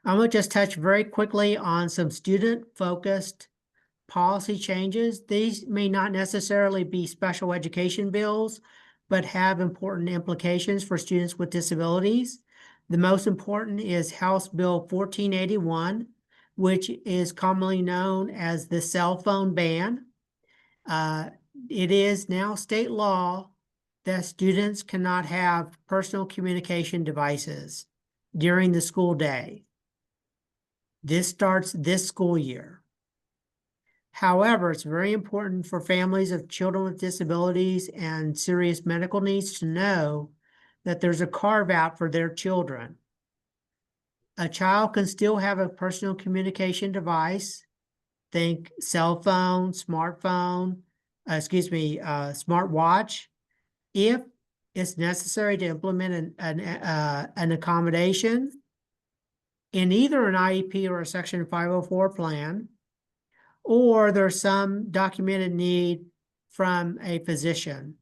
[SPEAKER 3] I'm going to just touch very quickly on some student-focused policy changes. These may not necessarily be special education bills, but have important implications for students with disabilities. The most important is House Bill 1481, which is commonly known as the cell phone ban. It is now state law that students cannot have personal communication devices during the school day. This starts this school year. However, it's very important for families of children with disabilities and serious medical needs to know that there's a carve-out for their children. A child can still have a personal communication device, think cell phone, smartphone, smartwatch, if it's necessary to implement an accommodation in either an IEP or a Section 504 plan, or there's some documented need from a physician.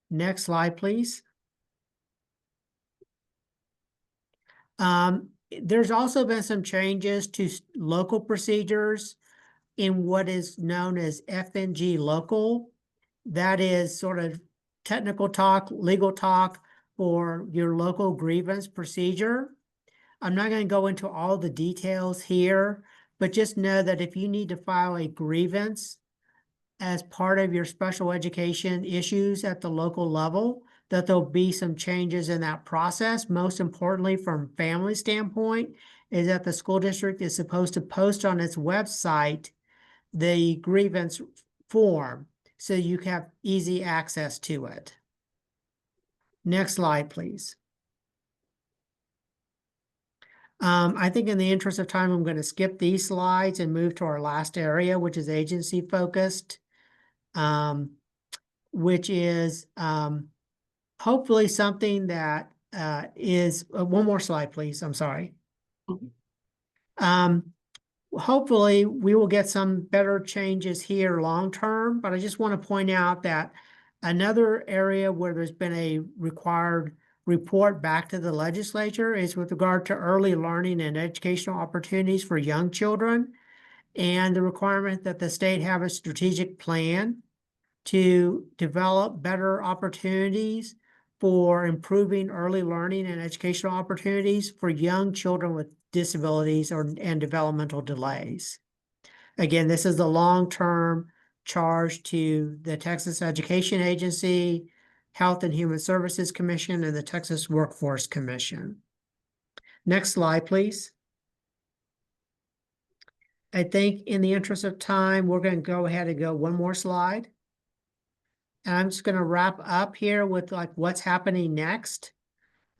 [SPEAKER 3] Next slide, please. There's also been some changes to local procedures in what is known as FNG local. That is sort of technical talk, legal talk for your local grievance procedure. I'm not going to go into all the details here, but just know that if you need to file a grievance as part of your special education issues at the local level, that there'll be some changes in that process. Most importantly, from family standpoint, is that the school district is supposed to post on its website the grievance form so you can have easy access to it. Next slide, please. I think in the interest of time, I'm going to skip these slides and move to our last area, which is agency focused, which is hopefully something that is, one more slide, please. I'm sorry. Hopefully we will get some better changes here long term, but I just want to point out that another area where there's been a required report back to the legislature is with regard to early learning and educational opportunities for young children, and the requirement that the state have a strategic plan to develop better opportunities for improving early learning and educational opportunities for young children with disabilities and developmental delays. Again, this is the long-term charge to the Texas Education Agency, Health and Human Services Commission, and the Texas Workforce Commission. Next slide, please. I think in the interest of time, we're going to go ahead and go one more slide. And I'm just going to wrap up here with like what's happening next.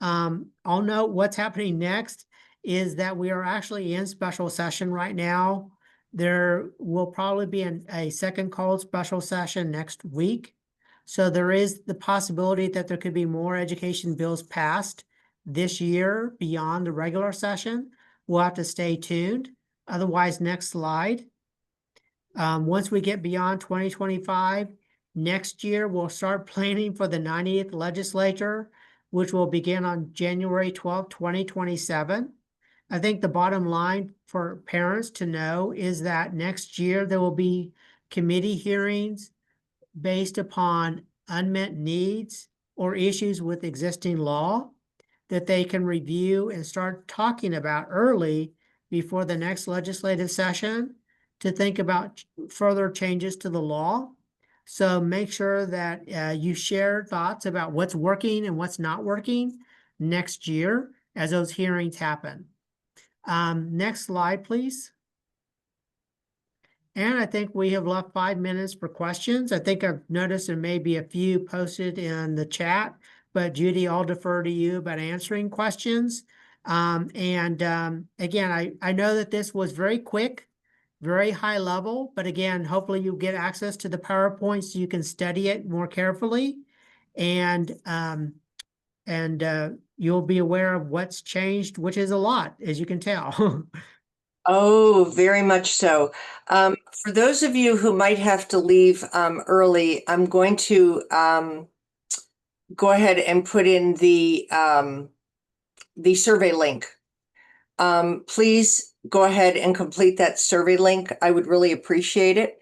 [SPEAKER 3] I'll note what's happening next is that we are actually in special session right now. There will probably be a second called special session next week. So there is the possibility that there could be more education bills passed this year beyond the regular session. We'll have to stay tuned. Otherwise, next slide. Once we get beyond 2025, next year we'll start planning for the 90th legislature, which will begin on January 12, 2027. I think the bottom line for parents to know is that next year there will be committee hearings based upon unmet needs or issues with existing law that they can review and start talking about early before the next legislative session to think about further changes to the law. So make sure that you share thoughts about what's working and what's not working next year as those hearings happen. Next slide, please. And I think we have left 5 minutes for questions. I think I've noticed there may be a few posted in the chat, but Judy, I'll defer to you about answering questions. Again, I know that this was very quick, very high level, but again, hopefully you get access to the PowerPoint so you can study it more carefully, and you'll be aware of what's changed, which is a lot, as you can tell.
[SPEAKER 1] Oh, very much so. For those of you who might have to leave early, I'm going to go ahead and put in the survey link. Please go ahead and complete that survey link. I would really appreciate it.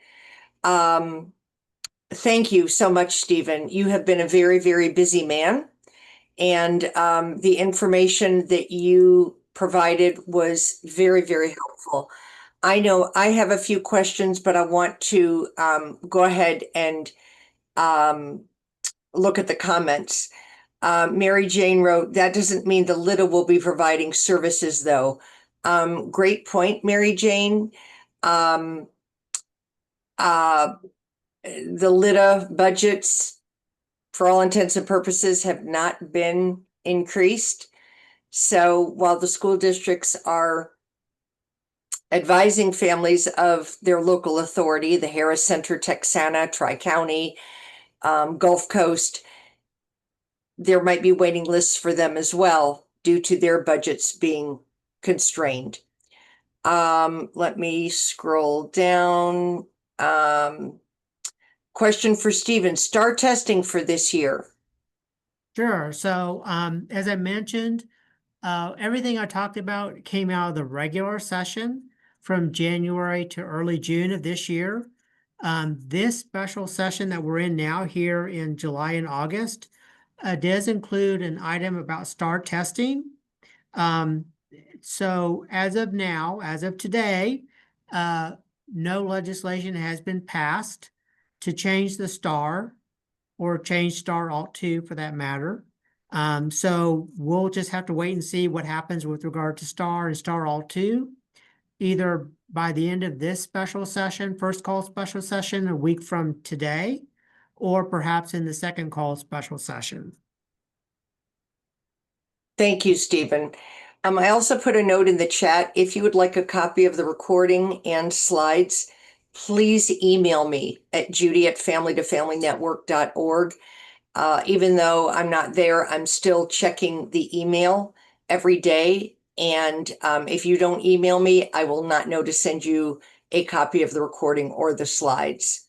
[SPEAKER 1] Thank you so much, Stephen. You have been a very, very busy man, and the information that you provided was very, very helpful. I know I have a few questions, but I want to go ahead and look at the comments. Mary Jane wrote, that doesn't mean the LIDA will be providing services, though. Great point, Mary Jane. The LIDA budgets, for all intents and purposes, have not been increased. So while the school districts are advising families of their local authority, the Harris Center, Texana, Tri-County, Gulf Coast, there might be waiting lists for them as well due to their budgets being constrained. Let me scroll down. Question for Stephen, STAR testing for this year.
[SPEAKER 3] Sure. So as I mentioned, everything I talked about came out of the regular session from January to early June of this year. This special session that we're in now here in July and August does include an item about STAR testing. So as of now, as of today, no legislation has been passed to change the star or change star alt 2 for that matter. So we'll just have to wait and see what happens with regard to star and star alt 2, either by the end of this special session, first call special session a week from today, or perhaps in the second call special session.
[SPEAKER 1] Thank you, Stephen. I also put a note in the chat. If you would like a copy of the recording and slides, please email me at judy@familytofamilynetwork.org. Even though I'm not there, I'm still checking the email every day. And if you don't email me, I will not know to send you a copy of the recording or the slides.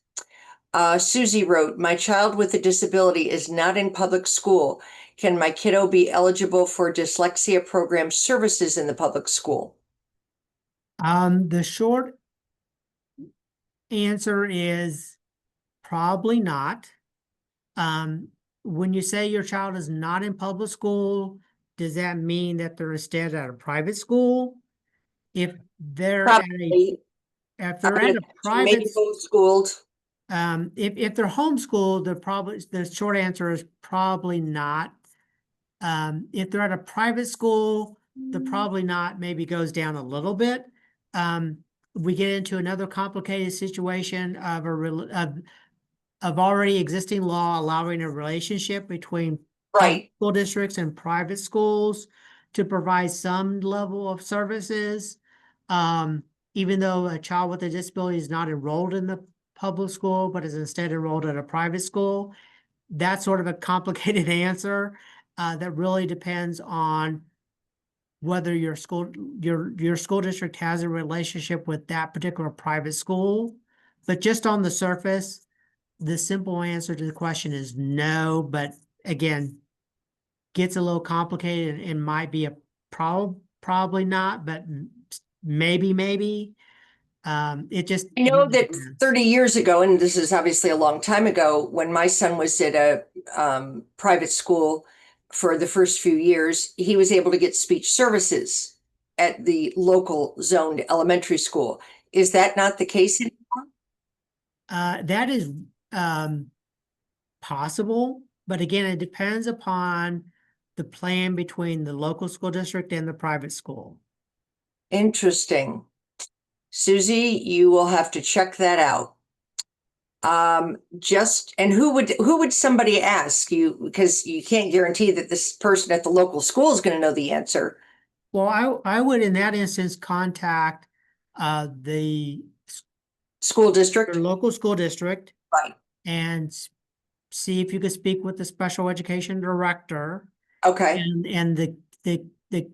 [SPEAKER 1] Susie wrote, my child with a disability is not in public school. Can my kiddo be eligible for dyslexia program services in the public school?
[SPEAKER 3] The short answer is probably not. When you say your child is not in public school, does that mean that they're instead at a private school? If they're
[SPEAKER 1] Probably.
[SPEAKER 3] if they're at a private,
[SPEAKER 1] Maybe homeschooled.
[SPEAKER 3] if they're homeschooled, the short answer is probably not. If they're at a private school, the probably not maybe goes down a little bit. We get into another complicated situation of already existing law allowing a relationship between
[SPEAKER 1] Right.
[SPEAKER 3] school districts and private schools to provide some level of services. Even though a child with a disability is not enrolled in the public school, but is instead enrolled at a private school, that's sort of a complicated answer that really depends on whether your school district has a relationship with that particular private school. But just on the surface, the simple answer to the question is no, but again, gets a little complicated and might be a probably not, but maybe. It just
[SPEAKER 1] I know
[SPEAKER 3] really
[SPEAKER 1] that
[SPEAKER 3] depends.
[SPEAKER 1] 30 years ago, and this is obviously a long time ago, when my son was at a private school for the first few years, he was able to get speech services at the local zoned elementary school. Is that not the case anymore?
[SPEAKER 3] That is possible, but again, it depends upon the plan between the local school district and the private school.
[SPEAKER 1] Interesting. Susie, you will have to check that out. And who would somebody ask you, because you can't guarantee that this person at the local school is going to know the answer.
[SPEAKER 3] Well, I would in that instance contact the
[SPEAKER 1] School district,
[SPEAKER 3] local school district,
[SPEAKER 1] right?
[SPEAKER 3] And see if you could speak with the special education director.
[SPEAKER 1] Okay.
[SPEAKER 3] And the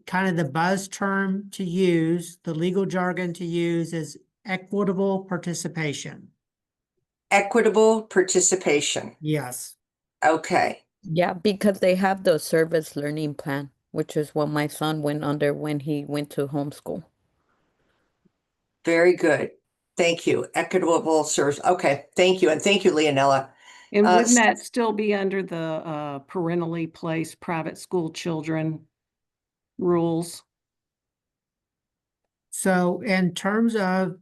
[SPEAKER 3] kind of the buzz term to use, the legal jargon to use is equitable participation.
[SPEAKER 1] Equitable participation.
[SPEAKER 3] Yes.
[SPEAKER 1] Okay.
[SPEAKER 4] Yeah, because they have the service learning plan, which is what my son went under when he went to homeschool.
[SPEAKER 1] Very good. Thank you. Equitable service. Okay. Thank you. And thank you, Leonella.
[SPEAKER 6] And wouldn't that still be under the parentally placed private school children rules?
[SPEAKER 3] So in terms of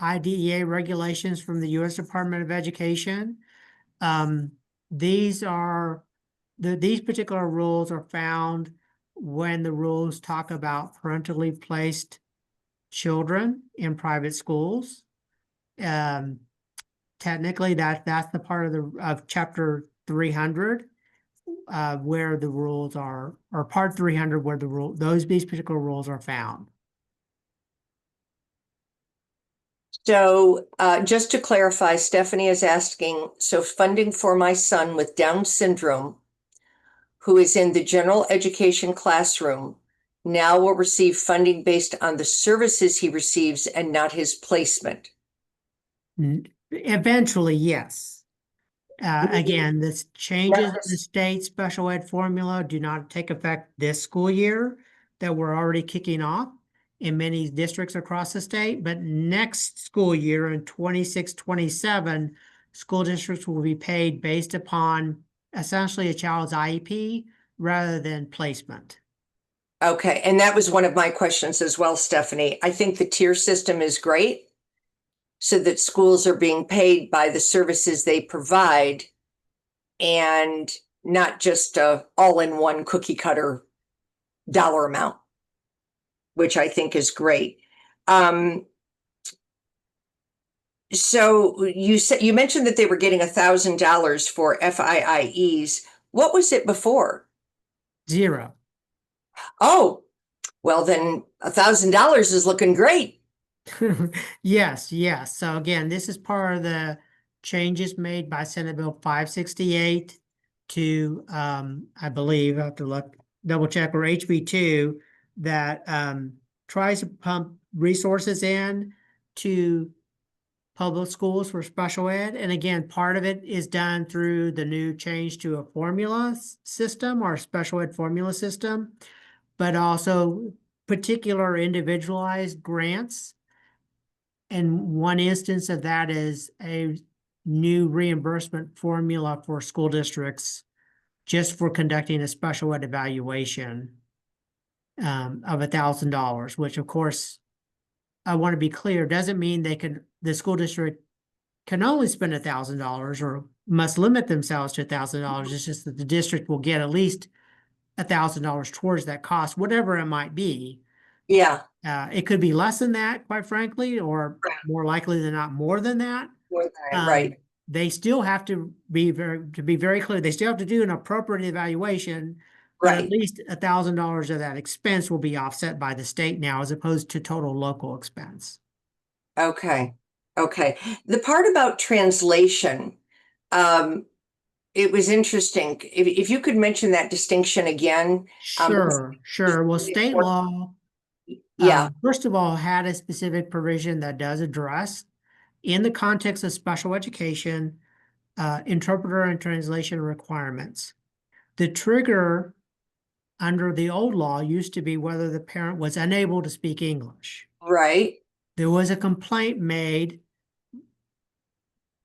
[SPEAKER 3] IDEA regulations from the U.S. Department of Education, these particular rules are found when the rules talk about parentally placed children in private schools. Technically, that's the part of chapter 300 where the rules are, or part 300 where these particular rules are found.
[SPEAKER 1] So just to clarify, Stephanie is asking, so funding for my son with Down syndrome, who is in the general education classroom, now will receive funding based on the services he receives and not his placement.
[SPEAKER 3] Eventually, yes. Again, this changes in the state special ed formula do not take effect this school year that we're already kicking off in many districts across the state, but next school year in 26-27, school districts will be paid based upon essentially a child's IEP rather than placement.
[SPEAKER 1] Okay, and that was one of my questions as well, Stephanie. I think the tier system is great. so that schools are being paid by the services they provide and not just a all-in-one cookie cutter dollar amount, which I think is great. So you mentioned that they were getting $1,000 for FIIEs. What was it before?
[SPEAKER 3] 0.
[SPEAKER 1] Oh, well then $1,000 is looking great.
[SPEAKER 3] Yes, yes. So again, this is part of the changes made by Senate Bill 568 to, I believe, I have to look, double check, or HB2 that tries to pump resources in to public schools for special ed. And again, part of it is done through the new change to a formula system or special ed formula system, but also particular individualized grants. And one instance of that is a new reimbursement formula for school districts just for conducting a special ed evaluation of $1,000, which of course, I want to be clear, doesn't mean the school district can only spend $1,000 or must limit themselves to $1,000. It's just that the district will get at least $1,000 towards that cost, whatever it might be.
[SPEAKER 1] Yeah.
[SPEAKER 3] It could be less than that, quite frankly, or more likely than not more than that.
[SPEAKER 1] Right.
[SPEAKER 3] They still have to be very clear. They still have to do an appropriate evaluation, but at
[SPEAKER 1] Right.
[SPEAKER 3] least $1,000 of that expense will be offset by the state now, as opposed to total local expense.
[SPEAKER 1] Okay. Okay. The part about translation, it was interesting. If you could mention that distinction again.
[SPEAKER 3] Sure. Well, state law,
[SPEAKER 1] Yeah.
[SPEAKER 3] first of all, had a specific provision that does address, in the context of special education, interpreter and translation requirements. The trigger under the old law used to be whether the parent was unable to speak English.
[SPEAKER 1] Right.
[SPEAKER 3] There was a complaint made,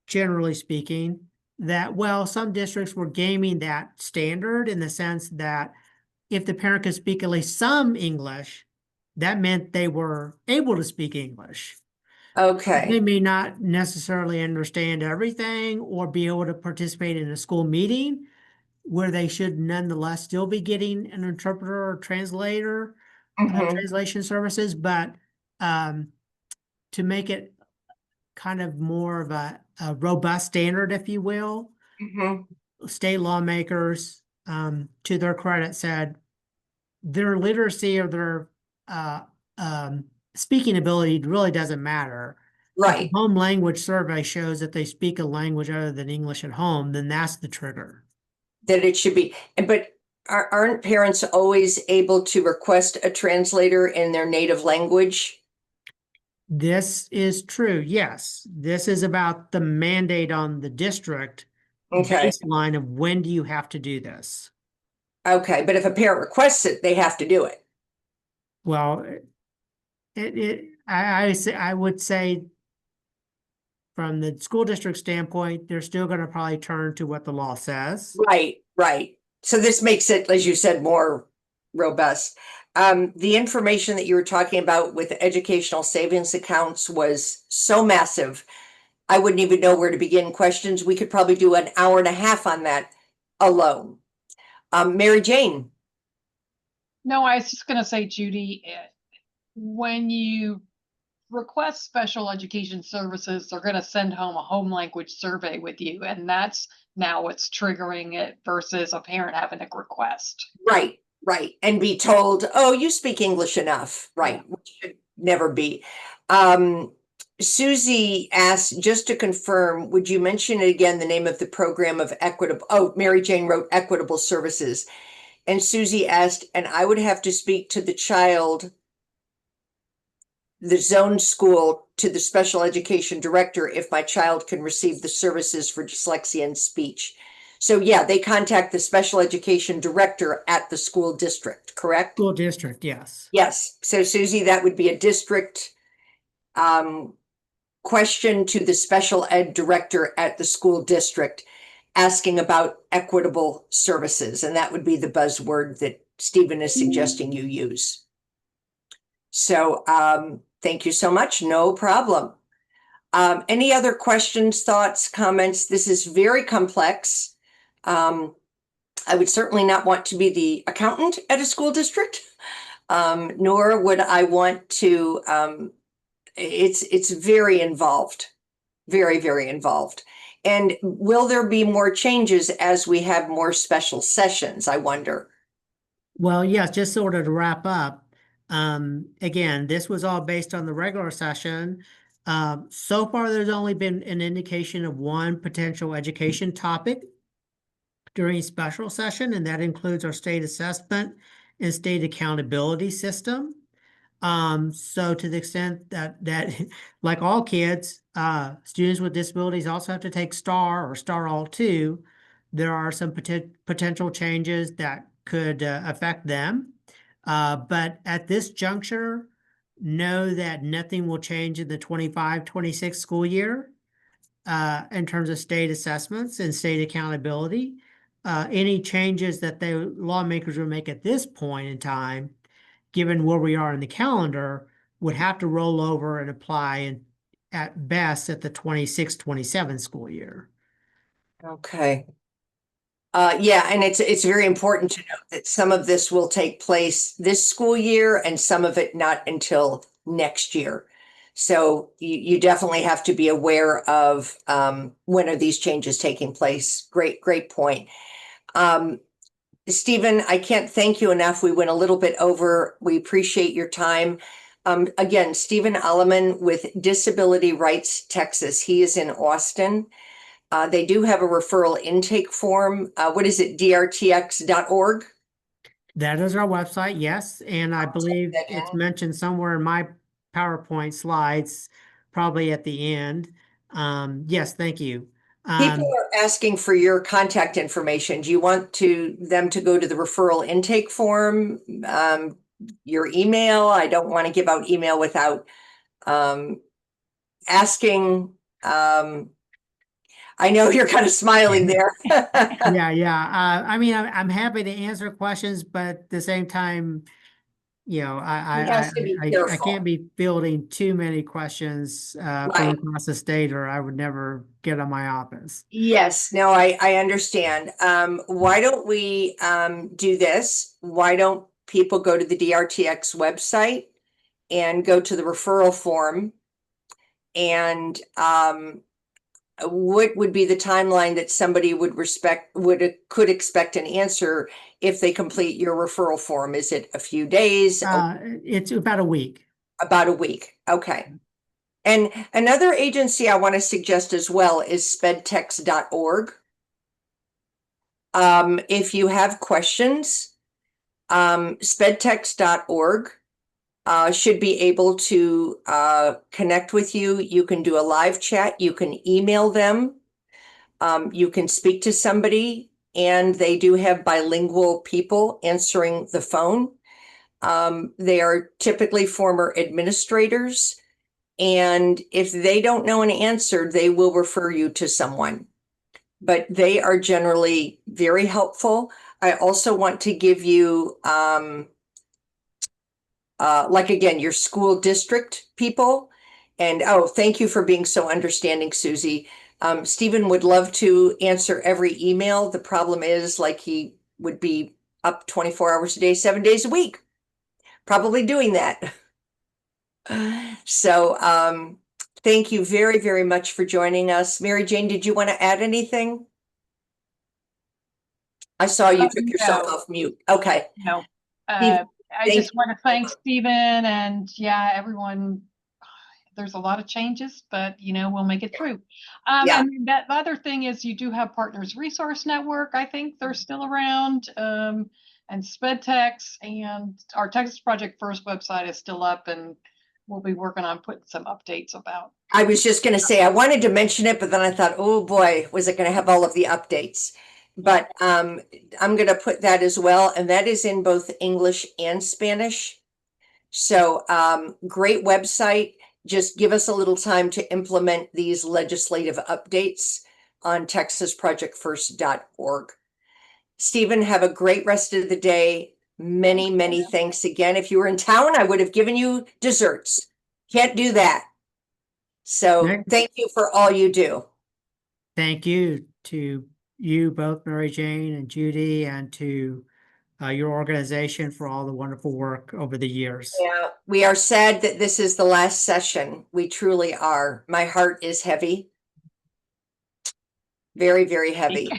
[SPEAKER 3] generally speaking, that, well, some districts were gaming that standard in the sense that if the parent could speak at least some English, that meant they were able to speak English.
[SPEAKER 1] Okay.
[SPEAKER 3] They may not necessarily understand everything or be able to participate in a school meeting, where they should nonetheless still be getting an interpreter or translator, translation services, but to make it kind of more of a robust standard, if you will, state lawmakers, to their credit, said their literacy or their speaking ability really doesn't matter. If
[SPEAKER 1] Right.
[SPEAKER 3] the home language survey shows that they speak a language other than English at home, then that's the trigger.
[SPEAKER 1] That it should be, but aren't parents always able to request a translator in their native language?
[SPEAKER 3] This is true, yes. This is about the mandate on the district baseline of when do you have to do this?
[SPEAKER 1] Okay, but if a parent requests it, they have to do it.
[SPEAKER 3] Well, I would say from the school district standpoint, they're still going to probably turn to what the law says.
[SPEAKER 1] Right, right. So this makes it, as you said, more robust. The information that you were talking about with educational savings accounts was so massive. I wouldn't even know where to begin questions. We could probably do an hour and a half on that alone. Mary Jane.
[SPEAKER 5] No, I was just going to say, Judy, when you request special education services, they're going to send home a home language survey with you. And that's now what's triggering it versus a parent having a request.
[SPEAKER 1] Right, right. And be told, oh, you speak English enough. Right.
[SPEAKER 5] Yeah.
[SPEAKER 1] Which should never be. Susie asked, just to confirm, would you mention again the name of the program of equitable? Oh, Mary Jane wrote equitable services. And Susie asked, and I would have to speak to the child, the zone school, to the special education director if my child can receive the services for dyslexia and speech. So yeah, they contact the special education director at the school district, correct?
[SPEAKER 3] School district, yes.
[SPEAKER 1] Yes. So Susie, that would be a district question to the special ed director at the school district asking about equitable services. And that would be the buzzword that Stephen is suggesting you use. So thank you so much. No problem. Any other questions, thoughts, comments? This is very complex. I would certainly not want to be the accountant at a school district, nor would I want to, it's very involved, very, very involved. And will there be more changes as we have more special sessions, I wonder?
[SPEAKER 3] Well, yes, just sort of to wrap up. Again, this was all based on the regular session. So far, there's only been an indication of one potential education topic during special session, and that includes our state assessment and state accountability system. So to the extent that like all kids, students with disabilities also have to take STAR or STAR All 2, there are some potential changes that could affect them. But at this juncture, know that nothing will change in the 25-26 school year in terms of state assessments and state accountability. Any changes that the lawmakers will make at this point in time, given where we are in the calendar, would have to roll over and apply at best at the 26-27 school year.
[SPEAKER 1] Okay. Yeah, and it's very important to note that some of this will take place this school year and some of it not until next year. So you definitely have to be aware of when are these changes taking place. Great point. Stephen, I can't thank you enough. We went a little bit over. We appreciate your time. Again, Stephen Aleman with Disability Rights Texas. He is in Austin. They do have a referral intake form. What is it, drtx.org?
[SPEAKER 3] That is our website, yes. And I believe it's mentioned somewhere in my PowerPoint slides, probably at the end. Yes, thank you.
[SPEAKER 1] People are asking for your contact information. Do you want them to go to the referral intake form? Your email? I don't want to give out email without asking. I know you're kind of smiling there.
[SPEAKER 3] Yeah. I mean, I'm happy to answer questions, but at the same time, you know, I can't be fielding too many questions from across the state, or I would never get on my office.
[SPEAKER 1] Yes, no, I understand. Why don't we do this? Why don't people go to the DRTX website and go to the referral form? And what would be the timeline that somebody could expect an answer if they complete your referral form? Is it a few days?
[SPEAKER 3] It's about a week.
[SPEAKER 1] About a week. Okay. And another agency I want to suggest as well is spedtex.org. If you have questions, spedtex.org should be able to connect with you. You can do a live chat. You can email them. You can speak to somebody, and they do have bilingual people answering the phone. They are typically former administrators, and if they don't know an answer, they will refer you to someone. But they are generally very helpful. I also want to give you like, again, your school district people. And thank you for being so understanding, Susie. Stephen would love to answer every email. The problem is, like, he would be up 24 hours a day, 7 days a week, probably doing that. So thank you very, very much for joining us. Mary Jane, did you want to add anything? I saw you took yourself off mute. Okay.
[SPEAKER 5] No. I just want to thank Stephen and everyone. There's a lot of changes, but we'll make it through. And that other thing is you do have Partners Resource Network. I think they're still around. And SpedTex and our Texas Project First website is still up, and we'll be working on putting some updates about.
[SPEAKER 1] I was just going to say, I wanted to mention it, but then I thought, oh boy, was it going to have all of the updates? But I'm going to put that as well. And that is in both English and Spanish. So great website. Just give us a little time to implement these legislative updates on texasprojectfirst.org. Stephen, have a great rest of the day. Many, many thanks again. If you were in town, I would have given you desserts. Can't do that. So
[SPEAKER 3] Nick?
[SPEAKER 1] thank you for all you do.
[SPEAKER 3] Thank you to you both, Mary Jane and Judy, and to your organization for all the wonderful work over the years.
[SPEAKER 1] Yeah, we are sad that this is the last session. We truly are. My heart is heavy. Very, very heavy.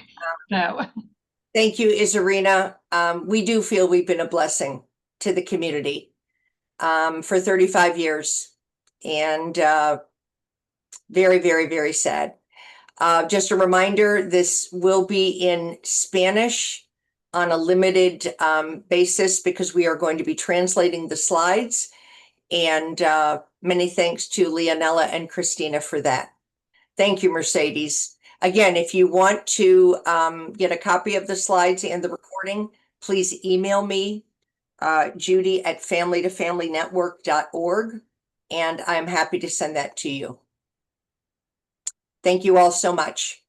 [SPEAKER 5] No.
[SPEAKER 1] Thank you, Isarina. We do feel we've been a blessing to the community for 35 years. And very, very, very sad. Just a reminder, this will be in Spanish on a limited basis because we are going to be translating the slides. And many thanks to Leonella and Christina for that. Thank you, Mercedes. Again, if you want to get a copy of the slides and the recording, please email me, judy@familytofamilynetwork.org, and I'm happy to send that to you. Thank you all so much.